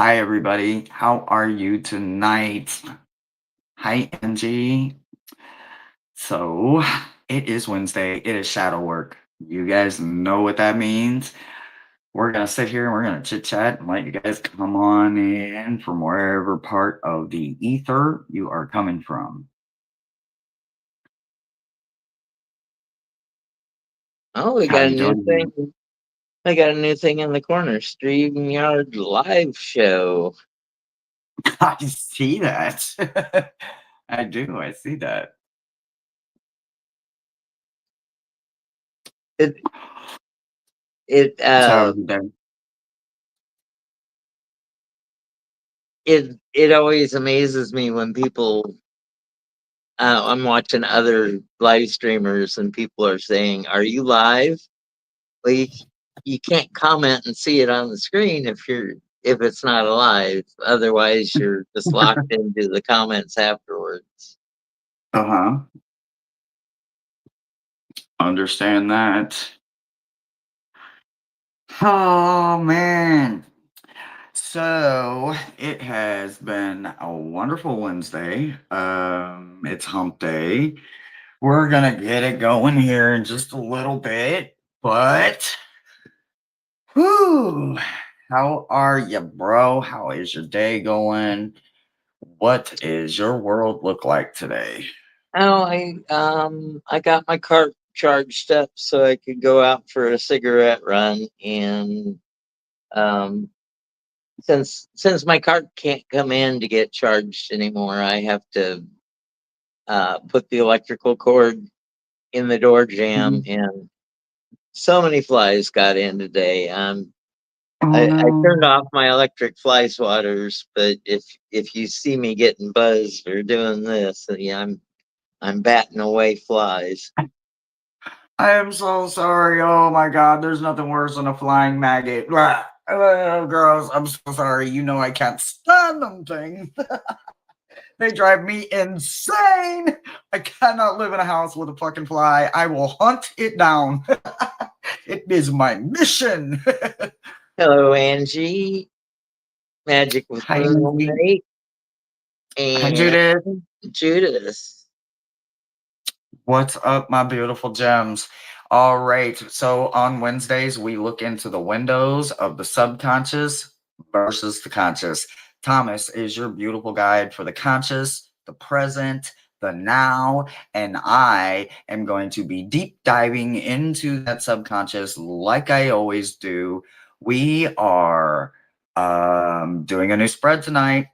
Hi, everybody. How are you tonight? Hi, Angie. So, it is Wednesday. It is shadow work. You guys know what that means. We're going to sit here and we're going to chit chat and let you guys come on in from wherever part of the ether you are coming from. Oh, we How got a you new doing? thing. I got a new thing in the corner. StreamYard live show. I see that. I do. I see that. It it So, how uh have you been? it always amazes me when people I'm watching other live streamers and people are saying, "Are you live?" Well, you can't comment and see it on the screen if it's not alive. Otherwise, you're just locked into the comments afterwards. Uh huh. Understand that. Oh, man. So it has been a wonderful Wednesday. It's hump day. We're gonna get it going here in just a little bit, but whew, how are you, bro? How is your day going? What is your world look like today? Oh, I got my car charged up so I could go out for a cigarette run, and um, since my car can't come in to get charged anymore, I have to put the electrical cord in the door jamb, Mhm. and so many flies got in today. Oh I turned no. off my electric fly swatters, but if you see me getting buzzed or doing this, yeah, I'm batting away flies. I am so sorry. Oh my god, there's nothing worse than a flying maggot. Blah. Oh, gross. I'm so sorry. You know I can't stand them things. They drive me insane. I cannot live in a house with a fucking fly. I will hunt it down. It is my mission. Hello, Angie. Magic with Hi, Angie. Moonlight Hi, and Judith. Judas. What's up, my beautiful gems? All right. So on Wednesdays, we look into the windows of the subconscious versus the conscious. Thomas is your beautiful guide for the conscious, the present, the now, and I am going to be deep diving into that subconscious like I always do. We are doing a new spread tonight.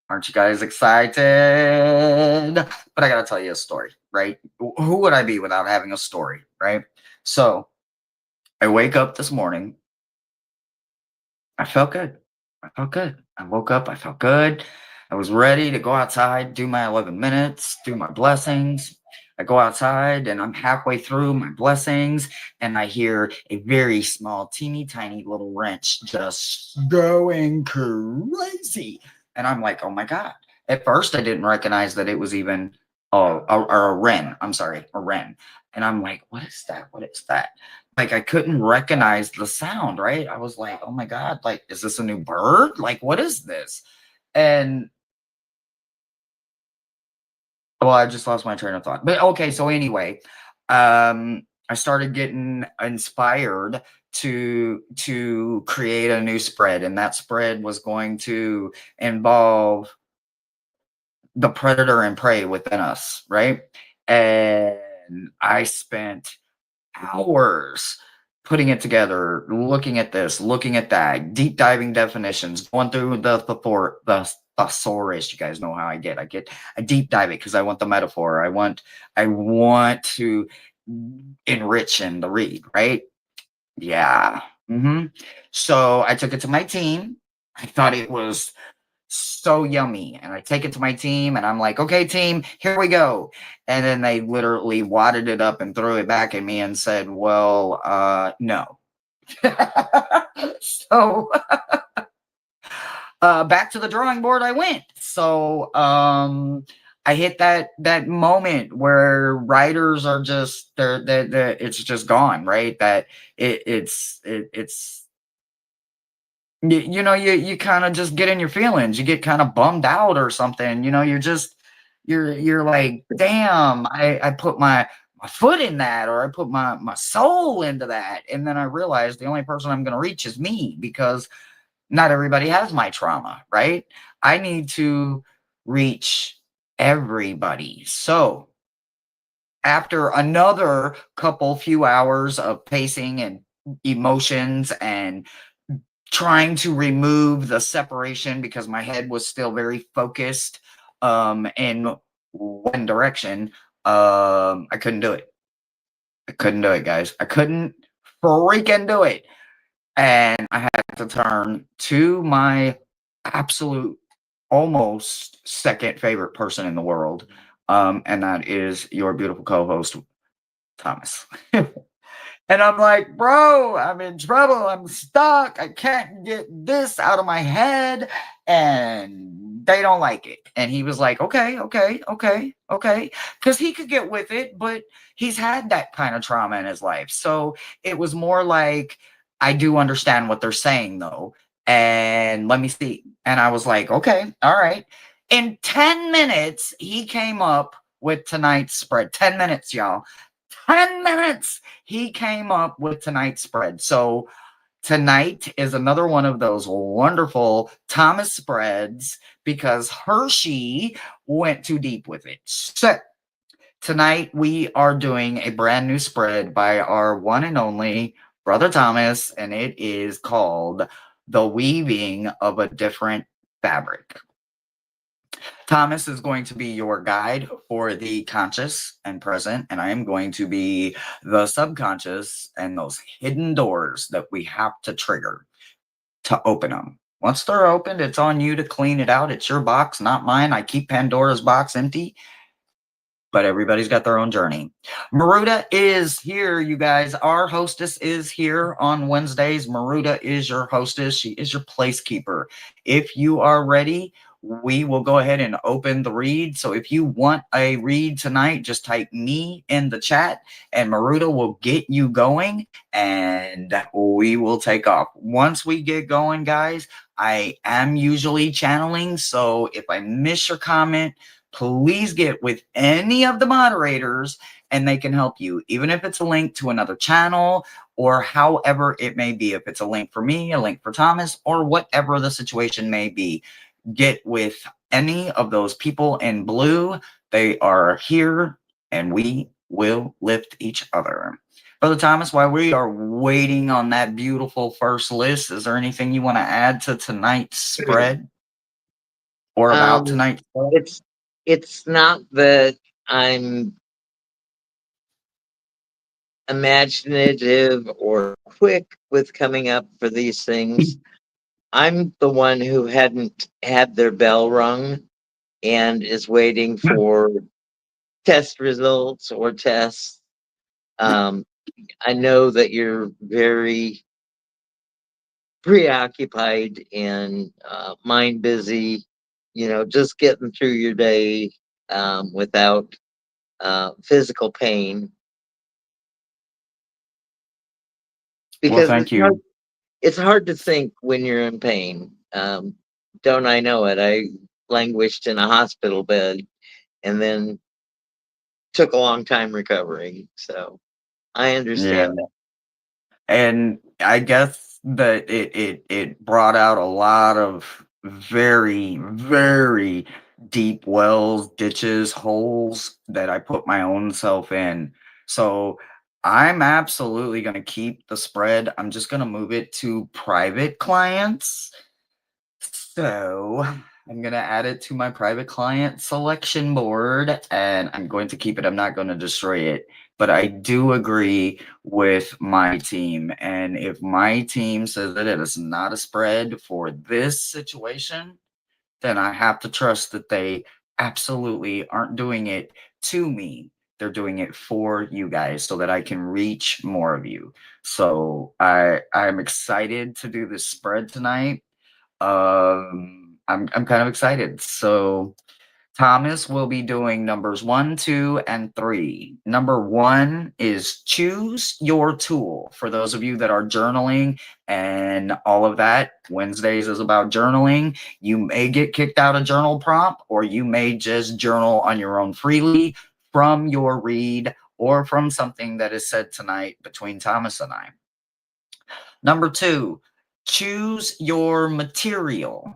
Aren't you guys excited? But I got to tell you a story, right? Who would I be without having a story, right? So I wake up this morning. I felt good. I felt good. I woke up. I felt good. I was ready to go outside, do my 11 minutes, do my blessings. I go outside and I'm halfway through my blessings and I hear a very small, teeny tiny little wrench just going crazy. And I'm like, oh my God. At first, I didn't recognize that it was even a wren. I'm sorry, a wren. And I'm like, what is that? What is that? Like I couldn't recognize the sound, right? I was like, "Oh my god, like is this a new bird? Like what is this?" And well, I just lost my train of thought. But okay, so anyway, I started getting inspired to create a new spread and that spread was going to involve the predator and prey within us, right? And I spent hours putting it together, looking at this, looking at that, deep diving definitions, going through the thesaurus. You guys know how I deep dive it because I want the metaphor. I want to enrich in the read, right? Yeah. So I took it to my team. I thought it was so yummy. And I take it to my team and I'm like, okay, team, here we go. And then they literally wadded it up and threw it back at me and said, well, no. So back to the drawing board I went. So I hit that moment where writers are just they're it's just gone, right? That it's you know, you kind of just get in your feelings. You get kind of bummed out or something. You know, you're like, damn, I put my foot in that, or I put my soul into that, and then I realized the only person I'm going to reach is me, because not everybody has my trauma, right? I need to reach everybody. So after another couple few hours of pacing and emotions and trying to remove the separation, because my head was still very focused in one direction, I couldn't do it. I couldn't do it, guys. I couldn't freaking do it. And I had to turn to my absolute almost second favorite person in the world. And that is your beautiful co-host, Thomas. And I'm like, bro, I'm in trouble. I'm stuck. I can't get this out of my head. And they don't like it. And he was like, okay, okay, okay, okay. Because he could get with it, but he's had that kind of trauma in his life. So it was more like, I do understand what they're saying, though. And let me see. And I was like, okay, all right. In 10 minutes, he came up with tonight's spread. 10 minutes, y'all. 10 minutes he came up with tonight's spread. So tonight is another one of those wonderful Thomas spreads, because Hershey went too deep with it. So tonight we are doing a brand new spread by our one and only brother Thomas, and it is called The Weaving of a Different Fabric. Thomas is going to be your guide for the conscious and present, and I am going to be the subconscious and those hidden doors that we have to trigger to open them. Once they're opened, it's on you to clean it out. It's your box, not mine. I keep Pandora's box empty, but everybody's got their own journey. Maruta is here, you guys. Our hostess is here on Wednesdays. Maruta is your hostess. She is your placekeeper. If you are ready, we will go ahead and open the read. So if you want a read tonight, just type me in the chat and Maruta will get you going and we will take off. Once we get going, guys, I am usually channeling. So if I miss your comment, please get with any of the moderators and they can help you, even if it's a link to another channel or however it may be. If it's a link for me, a link for Thomas, or whatever the situation may be, get with any of those people in blue. They are here and we will lift each other. Brother Thomas, while we are waiting on that beautiful first list, is there anything you want to add to tonight's spread or about Um, tonight's spread? it's not that I'm imaginative or quick with coming up for these things. I'm the one who hadn't had their bell rung and is waiting for test results or tests. Um, I know that you're very preoccupied and mind busy, just getting through your day without physical pain. Well, Because thank you. it's hard to think when you're in pain. Don't I know it? I languished in a hospital bed and then took a long time recovering. So I Yeah. understand that. And I guess that it brought out a lot of very, very deep wells, ditches, holes that I put my own self in. So I'm absolutely going to keep the spread. I'm just going to move it to private clients. So I'm going to add it to my private client selection board and I'm going to keep it. I'm not going to destroy it. But I do agree with my team. And if my team says that it is not a spread for this situation, then I have to trust that they absolutely aren't doing it to me. They're doing it for you guys so that I can reach more of you. So I'm excited to do this spread tonight. I'm kind of excited. So Thomas will be doing numbers 1, 2, and 3. Number 1 is choose your tool. For those of you that are journaling and all of that, Wednesdays is about journaling. You may get kicked out of journal prompt, or you may just journal on your own freely from your read or from something that is said tonight between Thomas and I. Number 2, choose your material.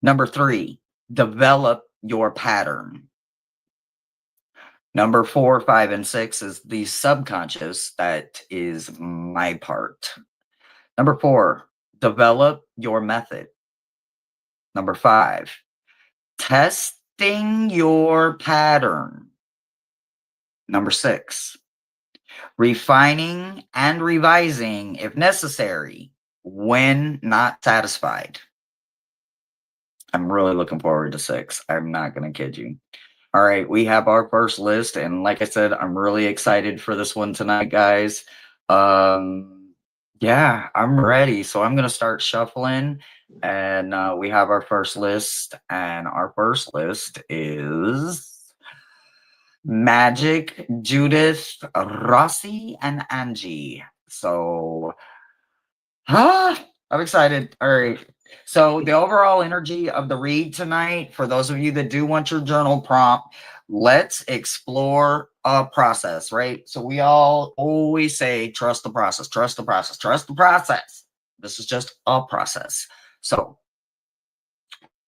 Number 3, develop your pattern. Number 4, 5, and 6 is the subconscious. That is my part. Number 4, develop your method. Number 5, testing your pattern. Number 6, refining and revising if necessary when not satisfied. I'm really looking forward to 6. I'm not going to kid you. All right, we have our first list, and like I said, I'm really excited for this one tonight, guys. Yeah, I'm ready. So I'm gonna start shuffling, and we have our first list, and our first list is Magic, Judith, Rossi, and Angie. So I'm excited. All right. So the overall energy of the read tonight, for those of you that do want your journal prompt, let's explore a process, right? So we all always say, trust the process, trust the process, trust the process. This is just a process. So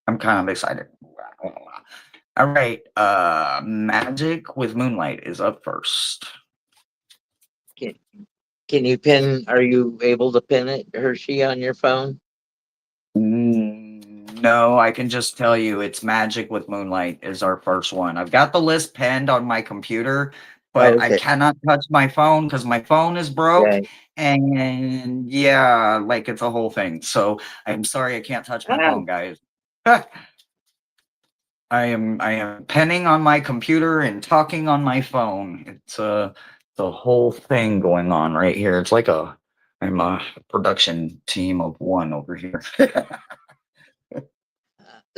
I'm kind of excited. All right. Magic with Moonlight is up first. Can you pin? Are you able to pin it, Hershey, on your phone? No, I can just tell you it's Magic with Moonlight is our first one. I've got the list penned on my computer, but I Okay. cannot touch my phone because my phone is broke. Right. And yeah, like it's a whole thing. So I'm sorry I can't touch my Ah, phone, guys. I am penning on my computer and talking on my phone. It's the whole thing going on right here. It's like I'm a production team of one over here.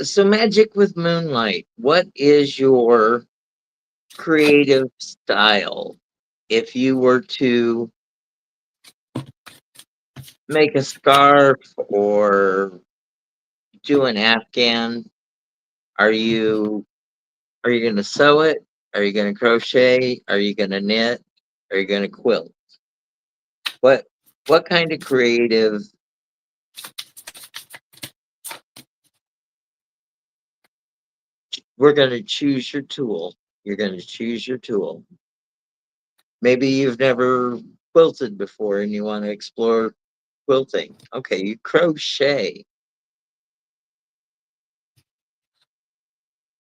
so Magic with Moonlight, what is your creative style? If you were to make a scarf or do an Afghan, are you going to sew it? Are you going to crochet? Are you going to knit? Are you going to quilt? What kind of creative? We're going to choose your tool. You're going to choose your tool. Maybe you've never quilted before and you want to explore quilting. Okay, you crochet.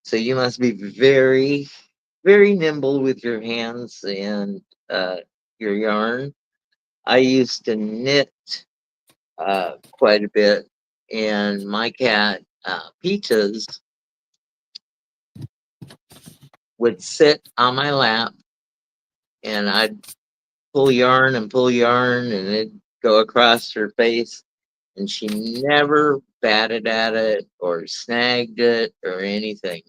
So you must be very, very nimble with your hands and your yarn. I used to knit quite a bit, and my cat Peaches would sit on my lap, and I'd pull yarn and pull yarn, and it'd go across her face, and she never batted at it or snagged it or anything.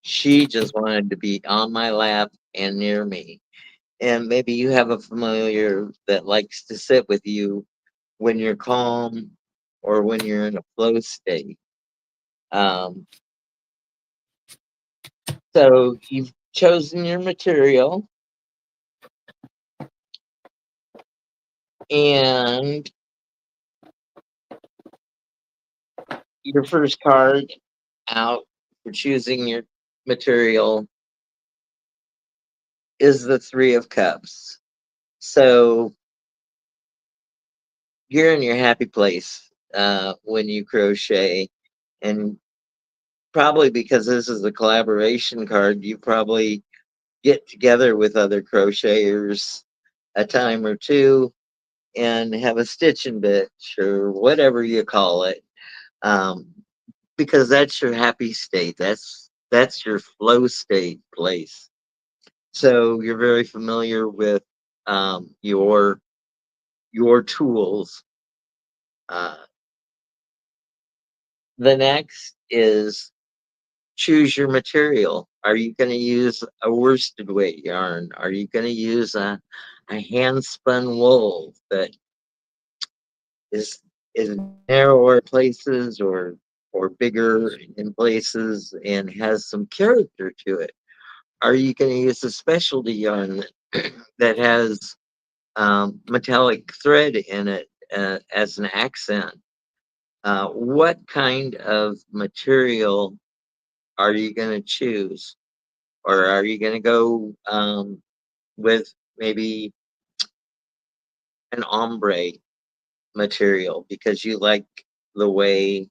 She just wanted to be on my lap and near me. And maybe you have a familiar that likes to sit with you when you're calm or when you're in a flow state. Um, so you've chosen your material, and your first card out for choosing your material is the Three of Cups. So you're in your happy place when you crochet, and probably because this is a collaboration card, you probably get together with other crocheters a time or two and have a stitch and bitch or whatever you call it, um, because that's your happy state. That's your flow state place. So you're very familiar with your tools. Uh, the next is choose your material. Are you going to use a worsted weight yarn? Are you going to use a hand spun wool that is is narrower places or bigger in places and has some character to it? Are you going to use a specialty yarn that has metallic thread in it as an accent? What kind of material are you going to choose? Or are you going to go with maybe an ombre material because you like the way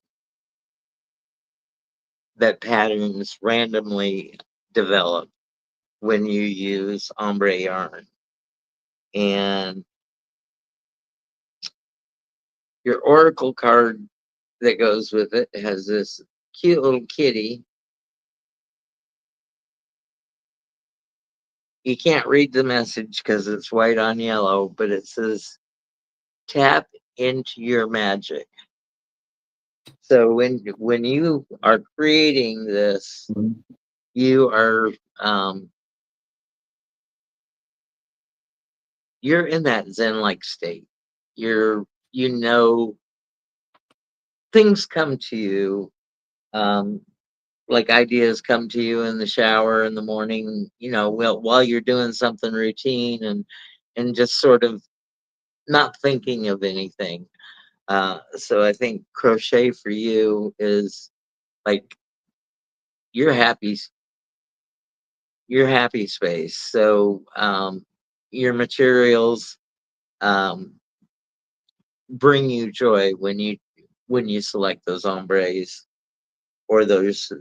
that patterns randomly develop when you use ombre yarn? And your oracle card that goes with it has this cute little kitty. You can't read the message because it's white on yellow, but it says tap into your magic. So when you are creating this, you are you're in that zen like state. You know, things come to you, um like ideas come to you in the shower in the morning, while you're doing something routine and just sort of not thinking of anything. So I think crochet for you is like your happy your happy space. So your materials um bring you joy when you select those ombres or those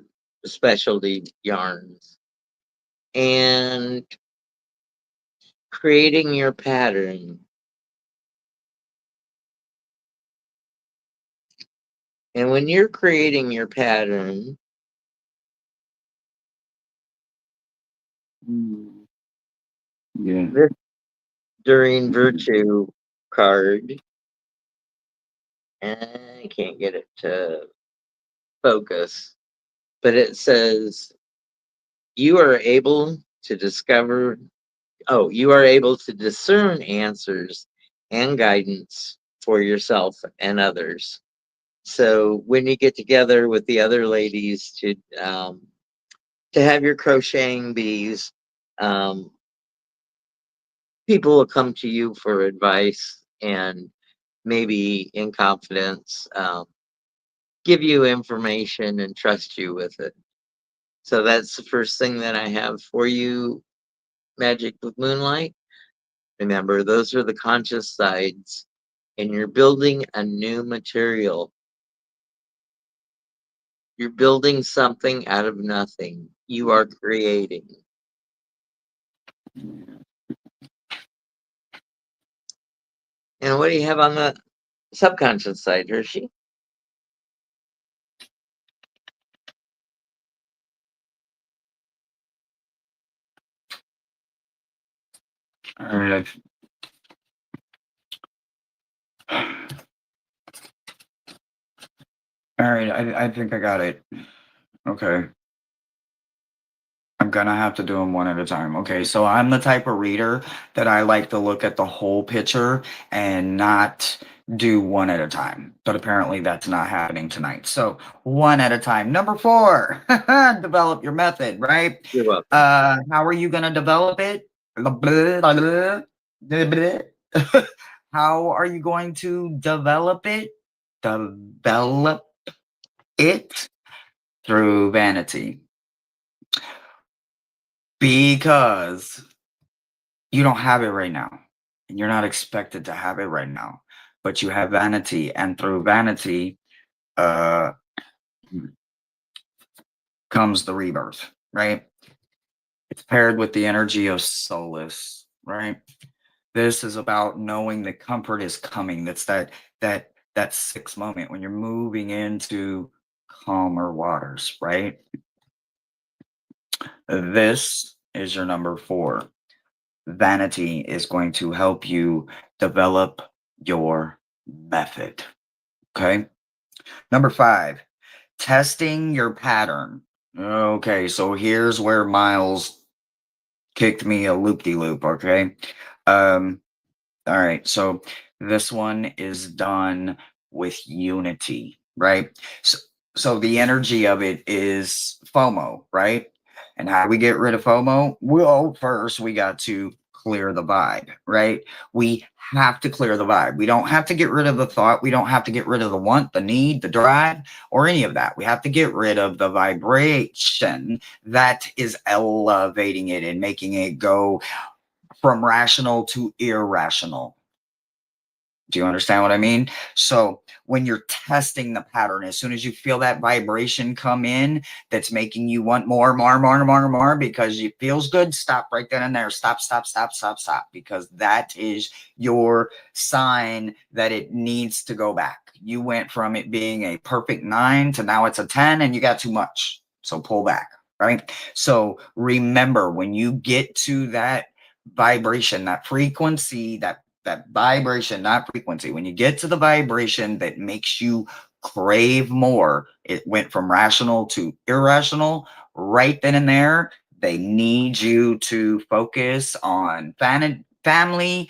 specialty yarns. And creating your pattern. And when you're creating your pattern, Yeah. this during virtue card, and I can't get it to focus, but it says you are able to discover, you are able to discern answers and guidance for yourself and others. So when you get together with the other ladies to have your crocheting bees, um, people will come to you for advice and maybe in confidence give you information and trust you with it. So that's the first thing that I have for you, Magic with Moonlight. Remember, those are the conscious sides, and you're building a new material. You're building something out of nothing. You are creating. And what do you have on the subconscious side, Hershey? All right. All right. I think I got it. Okay. I'm gonna have to do them one at a time. Okay, so I'm the type of reader that I like to look at the whole picture and not do one at a time. But apparently that's not happening tonight. So one at a time. Number 4, develop your method, right? You're welcome. How are you gonna develop it? How are you going to develop it? Develop it through vanity. Because you don't have it right now. And you're not expected to have it right now. But you have vanity. And through vanity uh comes the rebirth, right? It's paired with the energy of solace, right? This is about knowing the comfort is coming. That's that 6 moment when you're moving into calmer waters, right? This is your number 4. Vanity is going to help you develop your method. Okay. Number 5, testing your pattern. Okay, so here's where Miles kicked me a loop de loop. Okay. Um, all right, so this one is done with unity, right? So, so the energy of it is FOMO, right? And how do we get rid of FOMO? Well, first we got to clear the vibe, right? We have to clear the vibe. We don't have to get rid of the thought. We don't have to get rid of the want, the need, the drive, or any of that. We have to get rid of the vibration that is elevating it and making it go from rational to irrational. Do you understand what I mean? So when you're testing the pattern, as soon as you feel that vibration come in that's making you want more, because it feels good, stop right then and there. Stop, stop, stop, stop, stop, because that is your sign that it needs to go back. You went from it being a perfect 9 to now it's a 10 and you got too much. So pull back, right? So remember, when you get to that vibration, that frequency, that vibration, not frequency. When you get to the vibration that makes you crave more, it went from rational to irrational. Right then and there, they need you to focus on family,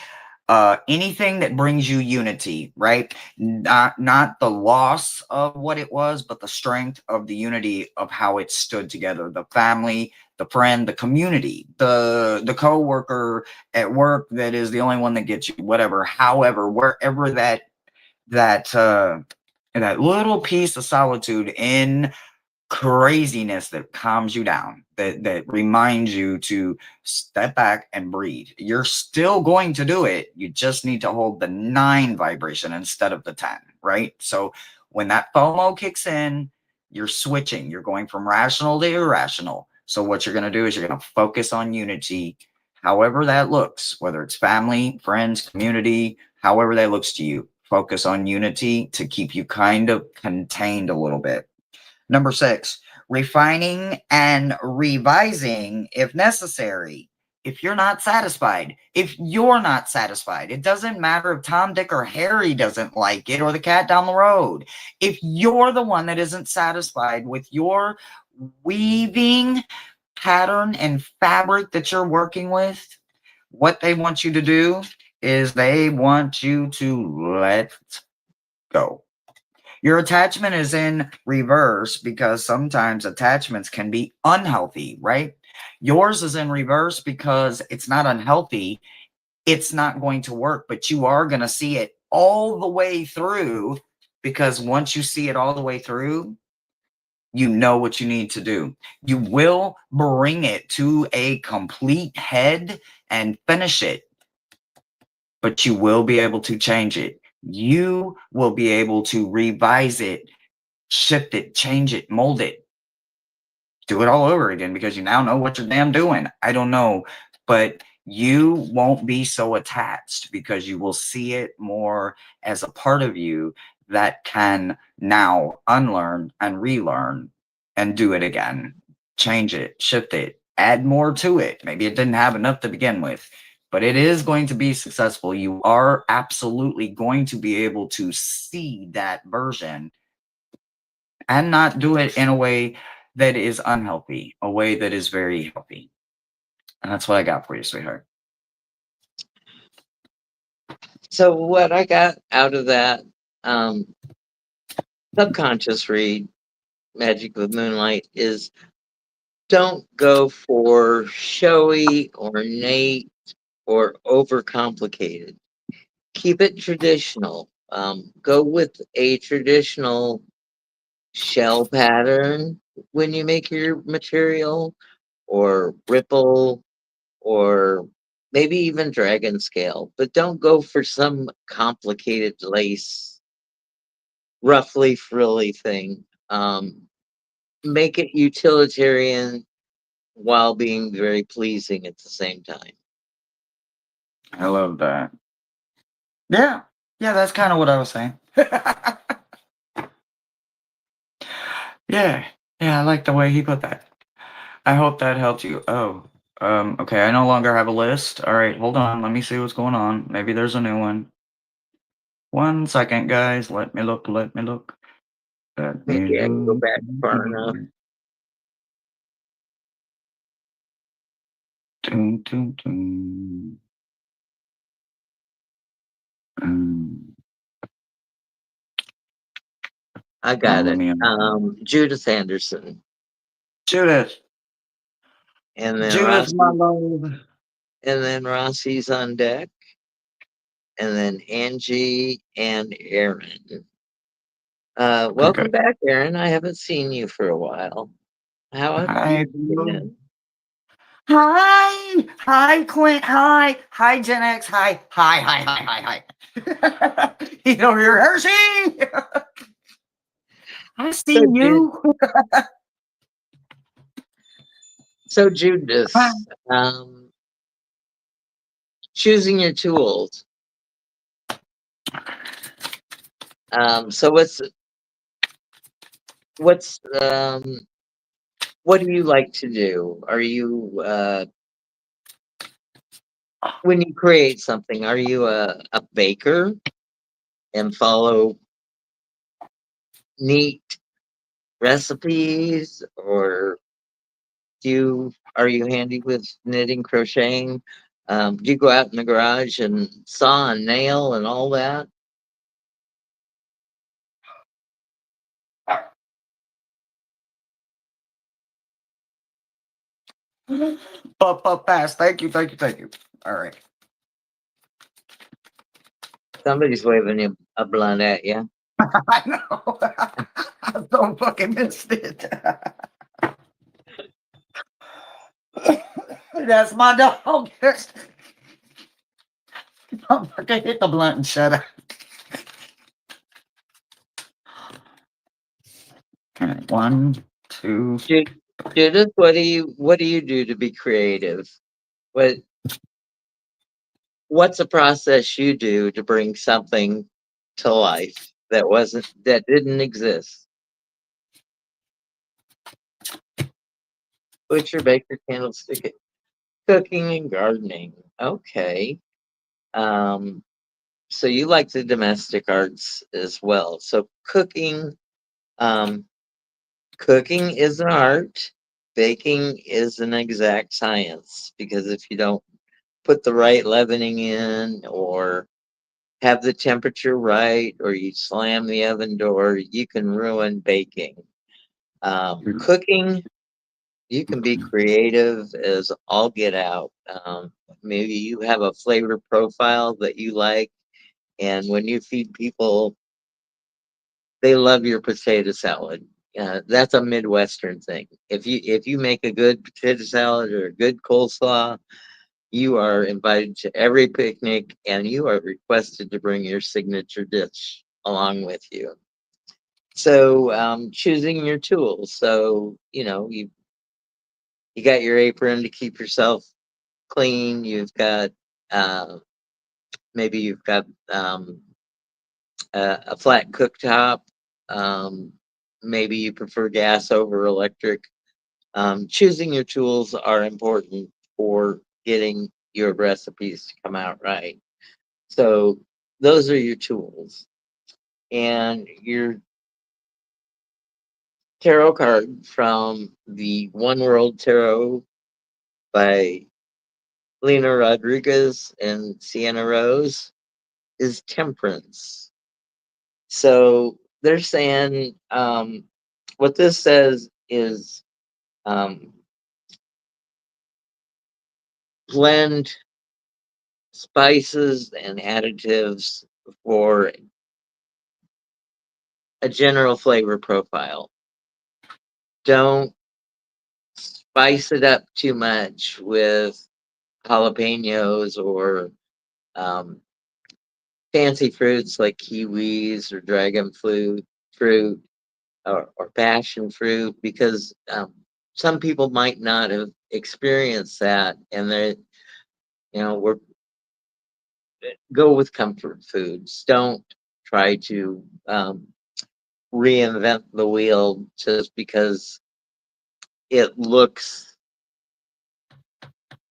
anything that brings you unity, right? Not the loss of what it was, but the strength of the unity of how it stood together. The family, the friend, the community, the coworker at work that is the only one that gets you, whatever, however, wherever that little piece of solitude in craziness that calms you down, that reminds you to step back and breathe. You're still going to do it. You just need to hold the 9 vibration instead of the 10, right? So when that FOMO kicks in, you're switching. You're going from rational to irrational. So what you're going to do is you're going to focus on unity, however that looks, whether it's family, friends, community, however that looks to you. Focus on unity to keep you kind of contained a little bit. Number 6, refining and revising if necessary. If you're not satisfied, it doesn't matter if Tom, Dick, or Harry doesn't like it or the cat down the road. If you're the one that isn't satisfied with your weaving pattern and fabric that you're working with, what they want you to do is they want you to let go. Your attachment is in reverse because sometimes attachments can be unhealthy, right? Yours is in reverse because it's not unhealthy. It's not going to work, but you are going to see it all the way through, because once you see it all the way through, you know what you need to do. You will bring it to a complete head and finish it, but you will be able to change it. You will be able to revise it, shift it, change it, mold it, do it all over again, because you now know what you're damn doing. I don't know, but you won't be so attached because you will see it more as a part of you that can now unlearn and relearn and do it again, change it, shift it, add more to it. Maybe it didn't have enough to begin with, but it is going to be successful. You are absolutely going to be able to see that version and not do it in a way that is unhealthy, a way that is very healthy. And that's what I got for you, sweetheart. So what I got out of that um, subconscious read, Magic with Moonlight, is don't go for showy, ornate, or overcomplicated. Keep it traditional. Go with a traditional shell pattern when you make your material, or ripple, or maybe even dragon scale, but don't go for some complicated lace, roughly frilly thing. Make it utilitarian while being very pleasing at the same time. I love that. Yeah. Yeah, that's kind of what I was saying. Yeah. Yeah, I like the way he put that. I hope that helped you. Oh, okay. I no longer have a list. All right, hold on. Let me see what's going on. Maybe there's a new one. 1 second, guys. Let me look. Let me look. Let me Maybe I can go look. back far enough. Dun, dun, dun. Um, I now got let it. me. Judith Anderson, Judith. and then Judith, my Rossi, love. and then Rossi's on deck, and then Angie and Aaron. Okay. Welcome back, Aaron. I haven't seen you for a while. How have Hi. you been? Hi. Hi, Clint. Hi. Hi, Gen X. Hi. Hi, hi, hi, hi, hi. You don't hear Hershey. I see So, you. Judith, um, choosing your tools. So what's what do you like to do? Are you when you create something, are you a baker and follow neat recipes, or are you handy with knitting, crocheting? Do you go out in the garage and saw and nail and all that? Up fast. Thank you. Thank you. Thank you. All right. Somebody's waving a blunt at you. I know. I so fucking missed it. That's my dog. I'm fucking hit the blunt and shut up. Okay, 1, 2. Judith, what do you do to be creative? What what's a process you do to bring something to life that didn't exist? Butcher, baker, candlestick, cooking and gardening. Okay. Um, so you like the domestic arts as well. So um, cooking is an art. Baking is an exact science, because if you don't put the right leavening in, or have the temperature right, or you slam the oven door, you can ruin baking. Cooking, you can be creative as all get out. Maybe you have a flavor profile that you like, and when you feed people, they love your potato salad. That's a Midwestern thing. If you make a good potato salad or a good coleslaw, you are invited to every picnic, and you are requested to bring your signature dish along with you. So, choosing your tools. So, you got your apron to keep yourself clean. You've got uh, maybe you've got a flat cooktop. Um, Maybe you prefer gas over electric. Choosing your tools are important for getting your recipes to come out right. So those are your tools. And your tarot card from the One World Tarot by Lena Rodriguez and Sienna Rose is Temperance. So they're saying, what this says is, um, blend spices and additives for a general flavor profile. Don't spice it up too much with jalapenos, or um, fancy fruits like kiwis or dragon fruit, or passion fruit, because some people might not have experienced that, and we're go with comfort foods. Don't try to reinvent the wheel just because it looks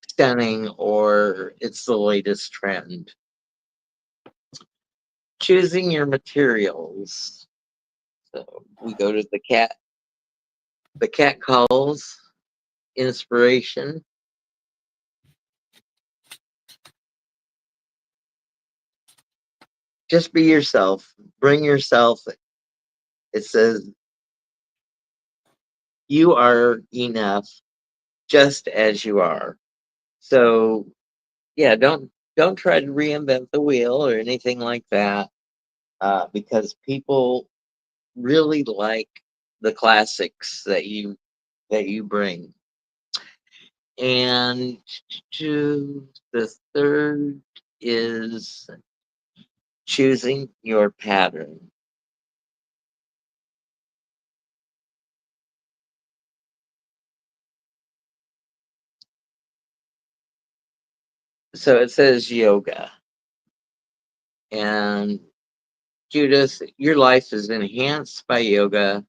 stunning or it's the latest trend. Choosing your materials. So we go to the cat. The cat calls inspiration. just be yourself. Bring yourself. It says you are enough just as you are. So yeah, don't try to reinvent the wheel or anything like that, because people really like the classics that you bring. And to the third is choosing your pattern. So it says yoga. And Judith, your life is enhanced by yoga,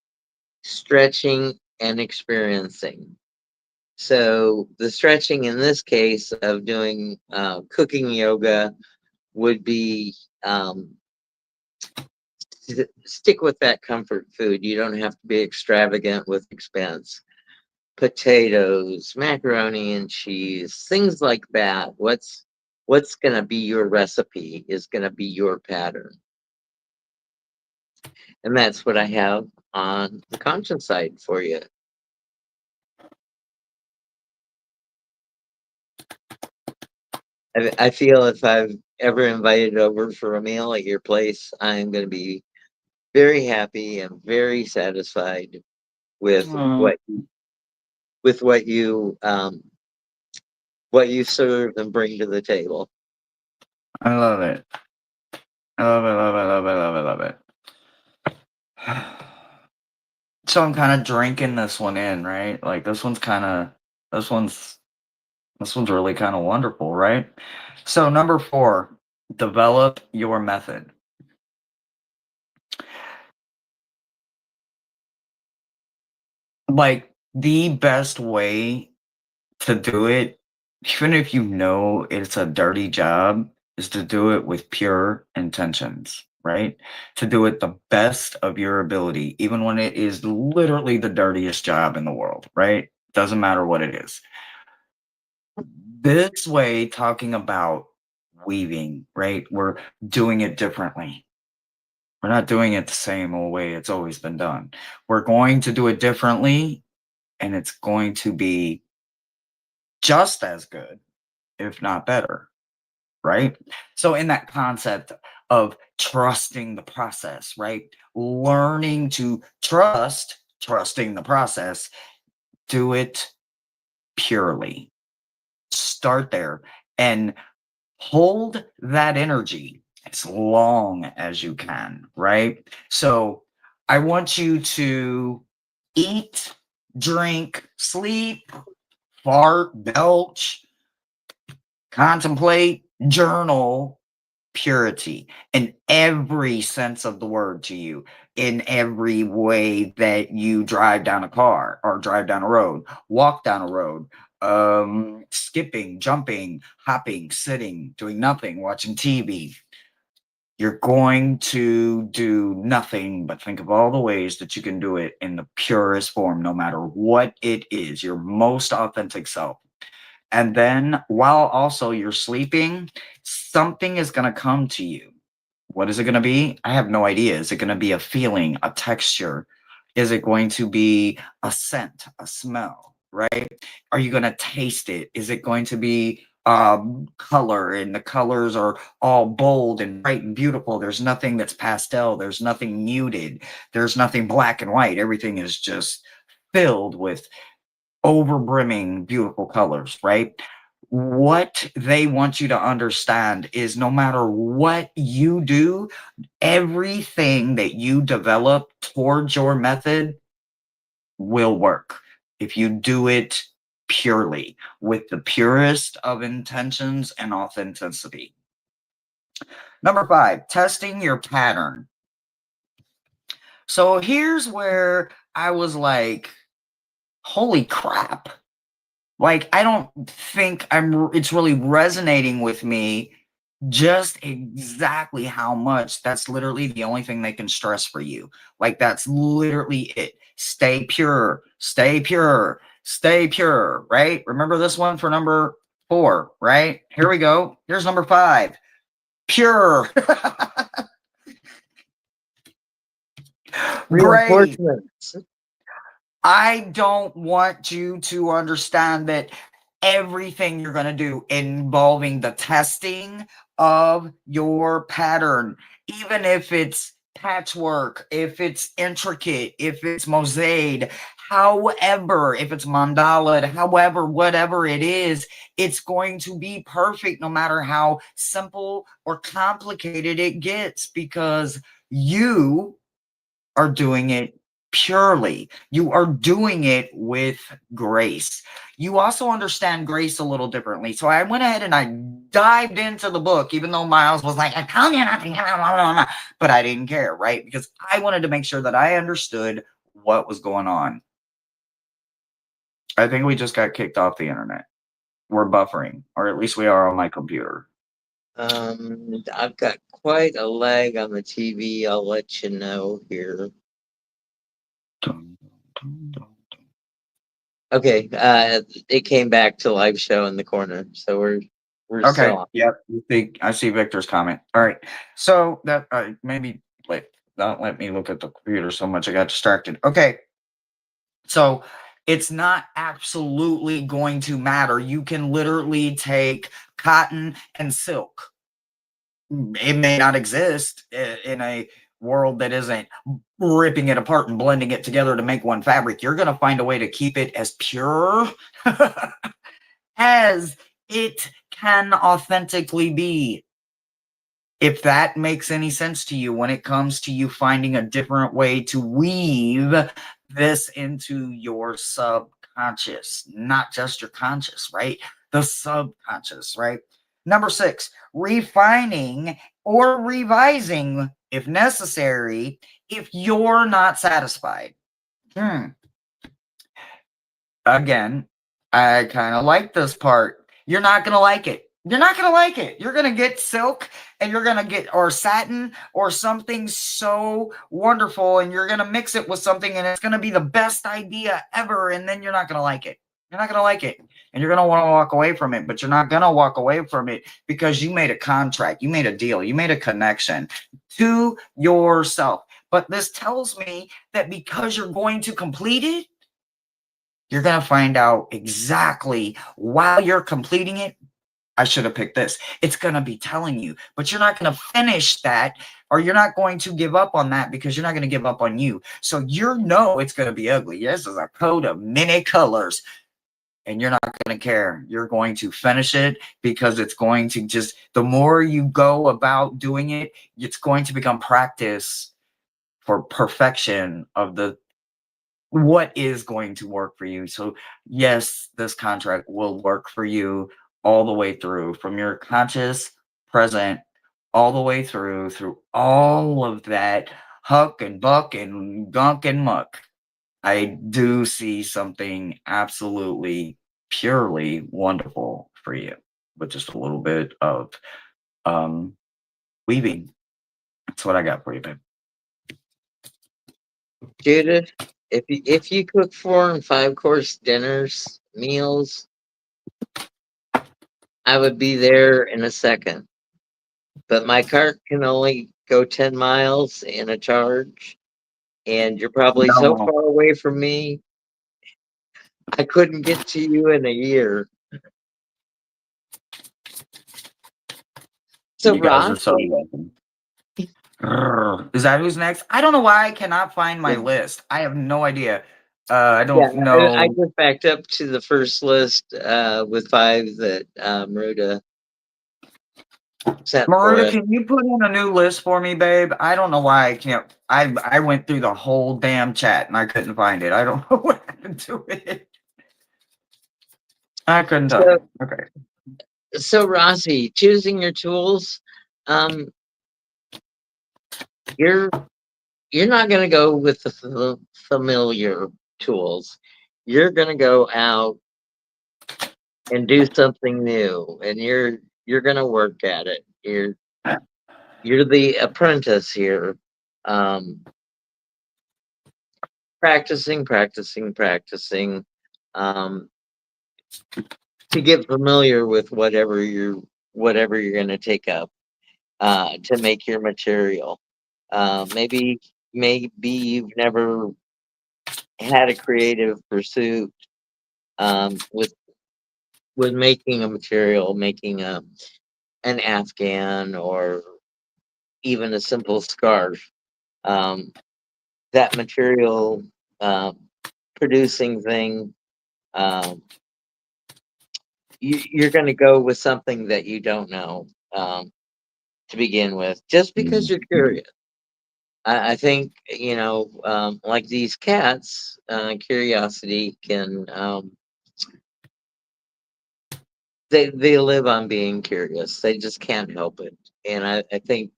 stretching, and experiencing. So the stretching in this case of doing cooking yoga would be stick with that comfort food. You don't have to be extravagant with expense. Potatoes, macaroni and cheese, things like that. What's going to be your recipe is going to be your pattern. And that's what I have on the conscience side for you. I feel if I've ever invited over for a meal at your place, I'm going to be very happy and very satisfied with Mm, what you serve and bring to the table. I love it. I love it, love it, love it, love it, love it. So I'm kind of drinking this one in, right? Like this one's this one's really kind of wonderful, right? So number 4, develop your method. Like the best way to do it, even if you know it's a dirty job, is to do it with pure intentions, right? To do it the best of your ability, even when it is literally the dirtiest job in the world, right? Doesn't matter what it is. This way, talking about weaving, right? We're doing it differently. We're not doing it the same old way it's always been done. We're going to do it differently, and it's going to be just as good, if not better, right? So, in that concept of trusting the process, right? Learning to trusting the process, do it purely. Start there and hold that energy as long as you can, right? So, I want you to eat, drink, sleep, fart, belch, contemplate, journal purity in every sense of the word to you, in every way that you drive down a car or drive down a road, walk down a road, skipping, jumping, hopping, sitting, doing nothing, watching TV. You're going to do nothing but think of all the ways that you can do it in the purest form, no matter what it is, your most authentic self. And then while also you're sleeping, something is going to come to you. What is it going to be? I have no idea. Is it going to be a feeling, a texture? Is it going to be a scent, a smell, right? Are you going to taste it? Is it going to be color, and the colors are all bold and bright and beautiful? There's nothing that's pastel. There's nothing muted. There's nothing black and white. Everything is just filled with overbrimming beautiful colors, right? What they want you to understand is no matter what you do, everything that you develop towards your method will work if you do it purely with the purest of intentions and authenticity. Number 5, testing your pattern. So here's where I was like, holy crap. Like, I don't think it's really resonating with me just exactly how much that's literally the only thing they can stress for you. Like, that's literally it. Stay pure, stay pure, stay pure, right? Remember this one for number 4, right? Here we go. Here's number 5. Pure. Great. Reinforcements. I don't want you to understand that everything you're going to do involving the testing of your pattern, even if it's patchwork, if it's intricate, if it's mosaic, however, if it's mandala, however, whatever it is, it's going to be perfect no matter how simple or complicated it gets, because you are doing it purely. You are doing it with grace. You also understand grace a little differently. So I went ahead and I dived into the book, even though Miles was like, I told you nothing, but I didn't care, right? Because I wanted to make sure that I understood what was going on. I think we just got kicked off the internet. We're buffering, or at least we are on my computer. I've got quite a lag on the TV. I'll let you know here. Okay, it came back to live show in the corner, so we're Okay. still on. Yep. I see Victor's comment. All right. So that maybe don't let me look at the computer so much. I got distracted. Okay. So it's not absolutely going to matter. You can literally take cotton and silk. It may not exist in a world that isn't ripping it apart and blending it together to make one fabric. You're going to find a way to keep it as pure as it can authentically be. If that makes any sense to you when it comes to you finding a different way to weave this into your subconscious, not just your conscious, right? The subconscious, right? Number 6, refining or revising if necessary, if you're not satisfied. Again, I kind of like this part. You're not going to like it. You're not going to like it. You're going to get silk and you're going to get, or satin or something so wonderful, and you're going to mix it with something and it's going to be the best idea ever. And then you're not going to like it. You're not going to like it. And you're going to want to walk away from it, but you're not going to walk away from it because you made a contract. You made a deal. You made a connection to yourself. But this tells me that because you're going to complete it, you're going to find out exactly while you're completing it, I should have picked this. It's going to be telling you, but you're not going to finish that, or you're not going to give up on that because you're not going to give up on you. So you know it's going to be ugly. This is a coat of many colors, and you're not going to care. You're going to finish it because it's going to just, the more you go about doing it, it's going to become practice for perfection of the what is going to work for you. So yes, this contract will work for you all the way through, from your conscious present all the way through all of that huck and buck and gunk and muck. I do see something absolutely purely wonderful for you with just a little bit of weaving. That's what I got for you, babe. Judith, if you cook 4 and 5 course dinners, meals, I would be there in a second. But my cart can only go 10 miles in a charge, and you're probably so No, far away from me, I couldn't get to you in a year. So you guys are Ross, so welcome. Is that who's next? I don't know why I cannot find my list. I have no idea. I don't know. I just backed up to the first list with 5 that Rhoda sent for Maruta, us. can you put in a new list for me, babe? I don't know why I can't. I went through the whole damn chat and I couldn't find it. I don't know what happened to it. I couldn't tell you. Okay. So Rossi, choosing your tools, you're not going to go with the familiar tools. You're going to go out and do something new, and you're going to work at it. You're the apprentice here, practicing, to get familiar with whatever you're going to take up to make your material. Maybe maybe you've never had a creative pursuit with making a material, making an afghan or even a simple scarf. Um, that material producing thing, um, you're going to go with something that you don't know to begin with, just because you're curious. I think, like these cats, curiosity can, they live on being curious. They just can't help it. And I think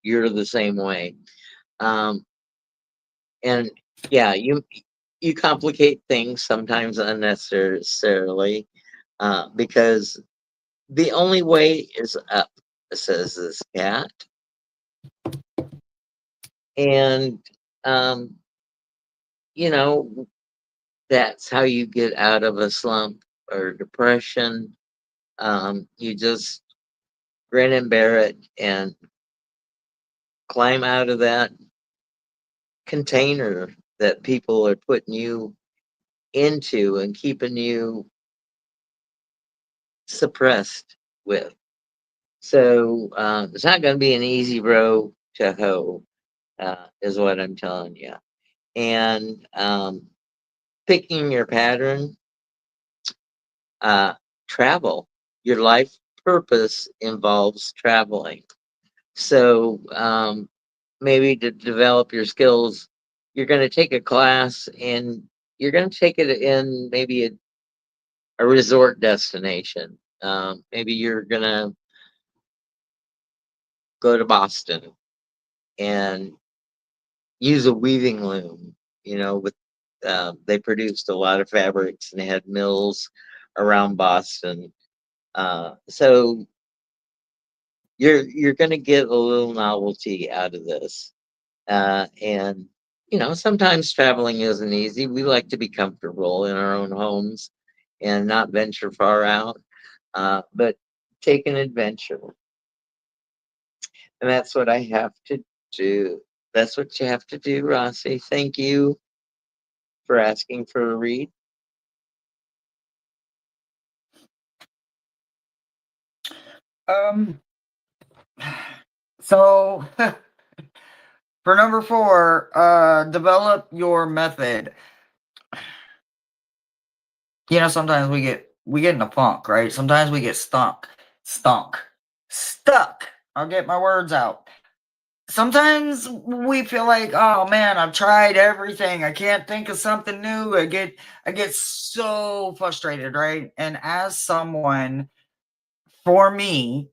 you're the same way. Um, and yeah, you complicate things sometimes unnecessarily, because the only way is up, says this cat. And um, you know, that's how you get out of a slump or depression. You just grin and bear it and climb out of that container that people are putting you into and keeping you suppressed with. So it's not going to be an easy row to hoe, is what I'm telling you. And picking your pattern, uh, travel. Your life purpose involves traveling. So maybe to develop your skills, you're going to take a class and you're going to take it in maybe a resort destination. Maybe you're going to go to Boston and use a weaving loom. With they produced a lot of fabrics and they had mills around Boston. So you're going to get a little novelty out of this. And sometimes traveling isn't easy. We like to be comfortable in our own homes and not venture far out. But take an adventure, and that's what I have to do. That's what you have to do, Rossi. Thank you for asking for a read. Um, so for number 4, develop your method. Sometimes we get in a funk, right? Sometimes we get stuck. I'll get my words out. Sometimes we feel like, oh man, I've tried everything. I can't think of something new. I get so frustrated, right? And as someone, for me,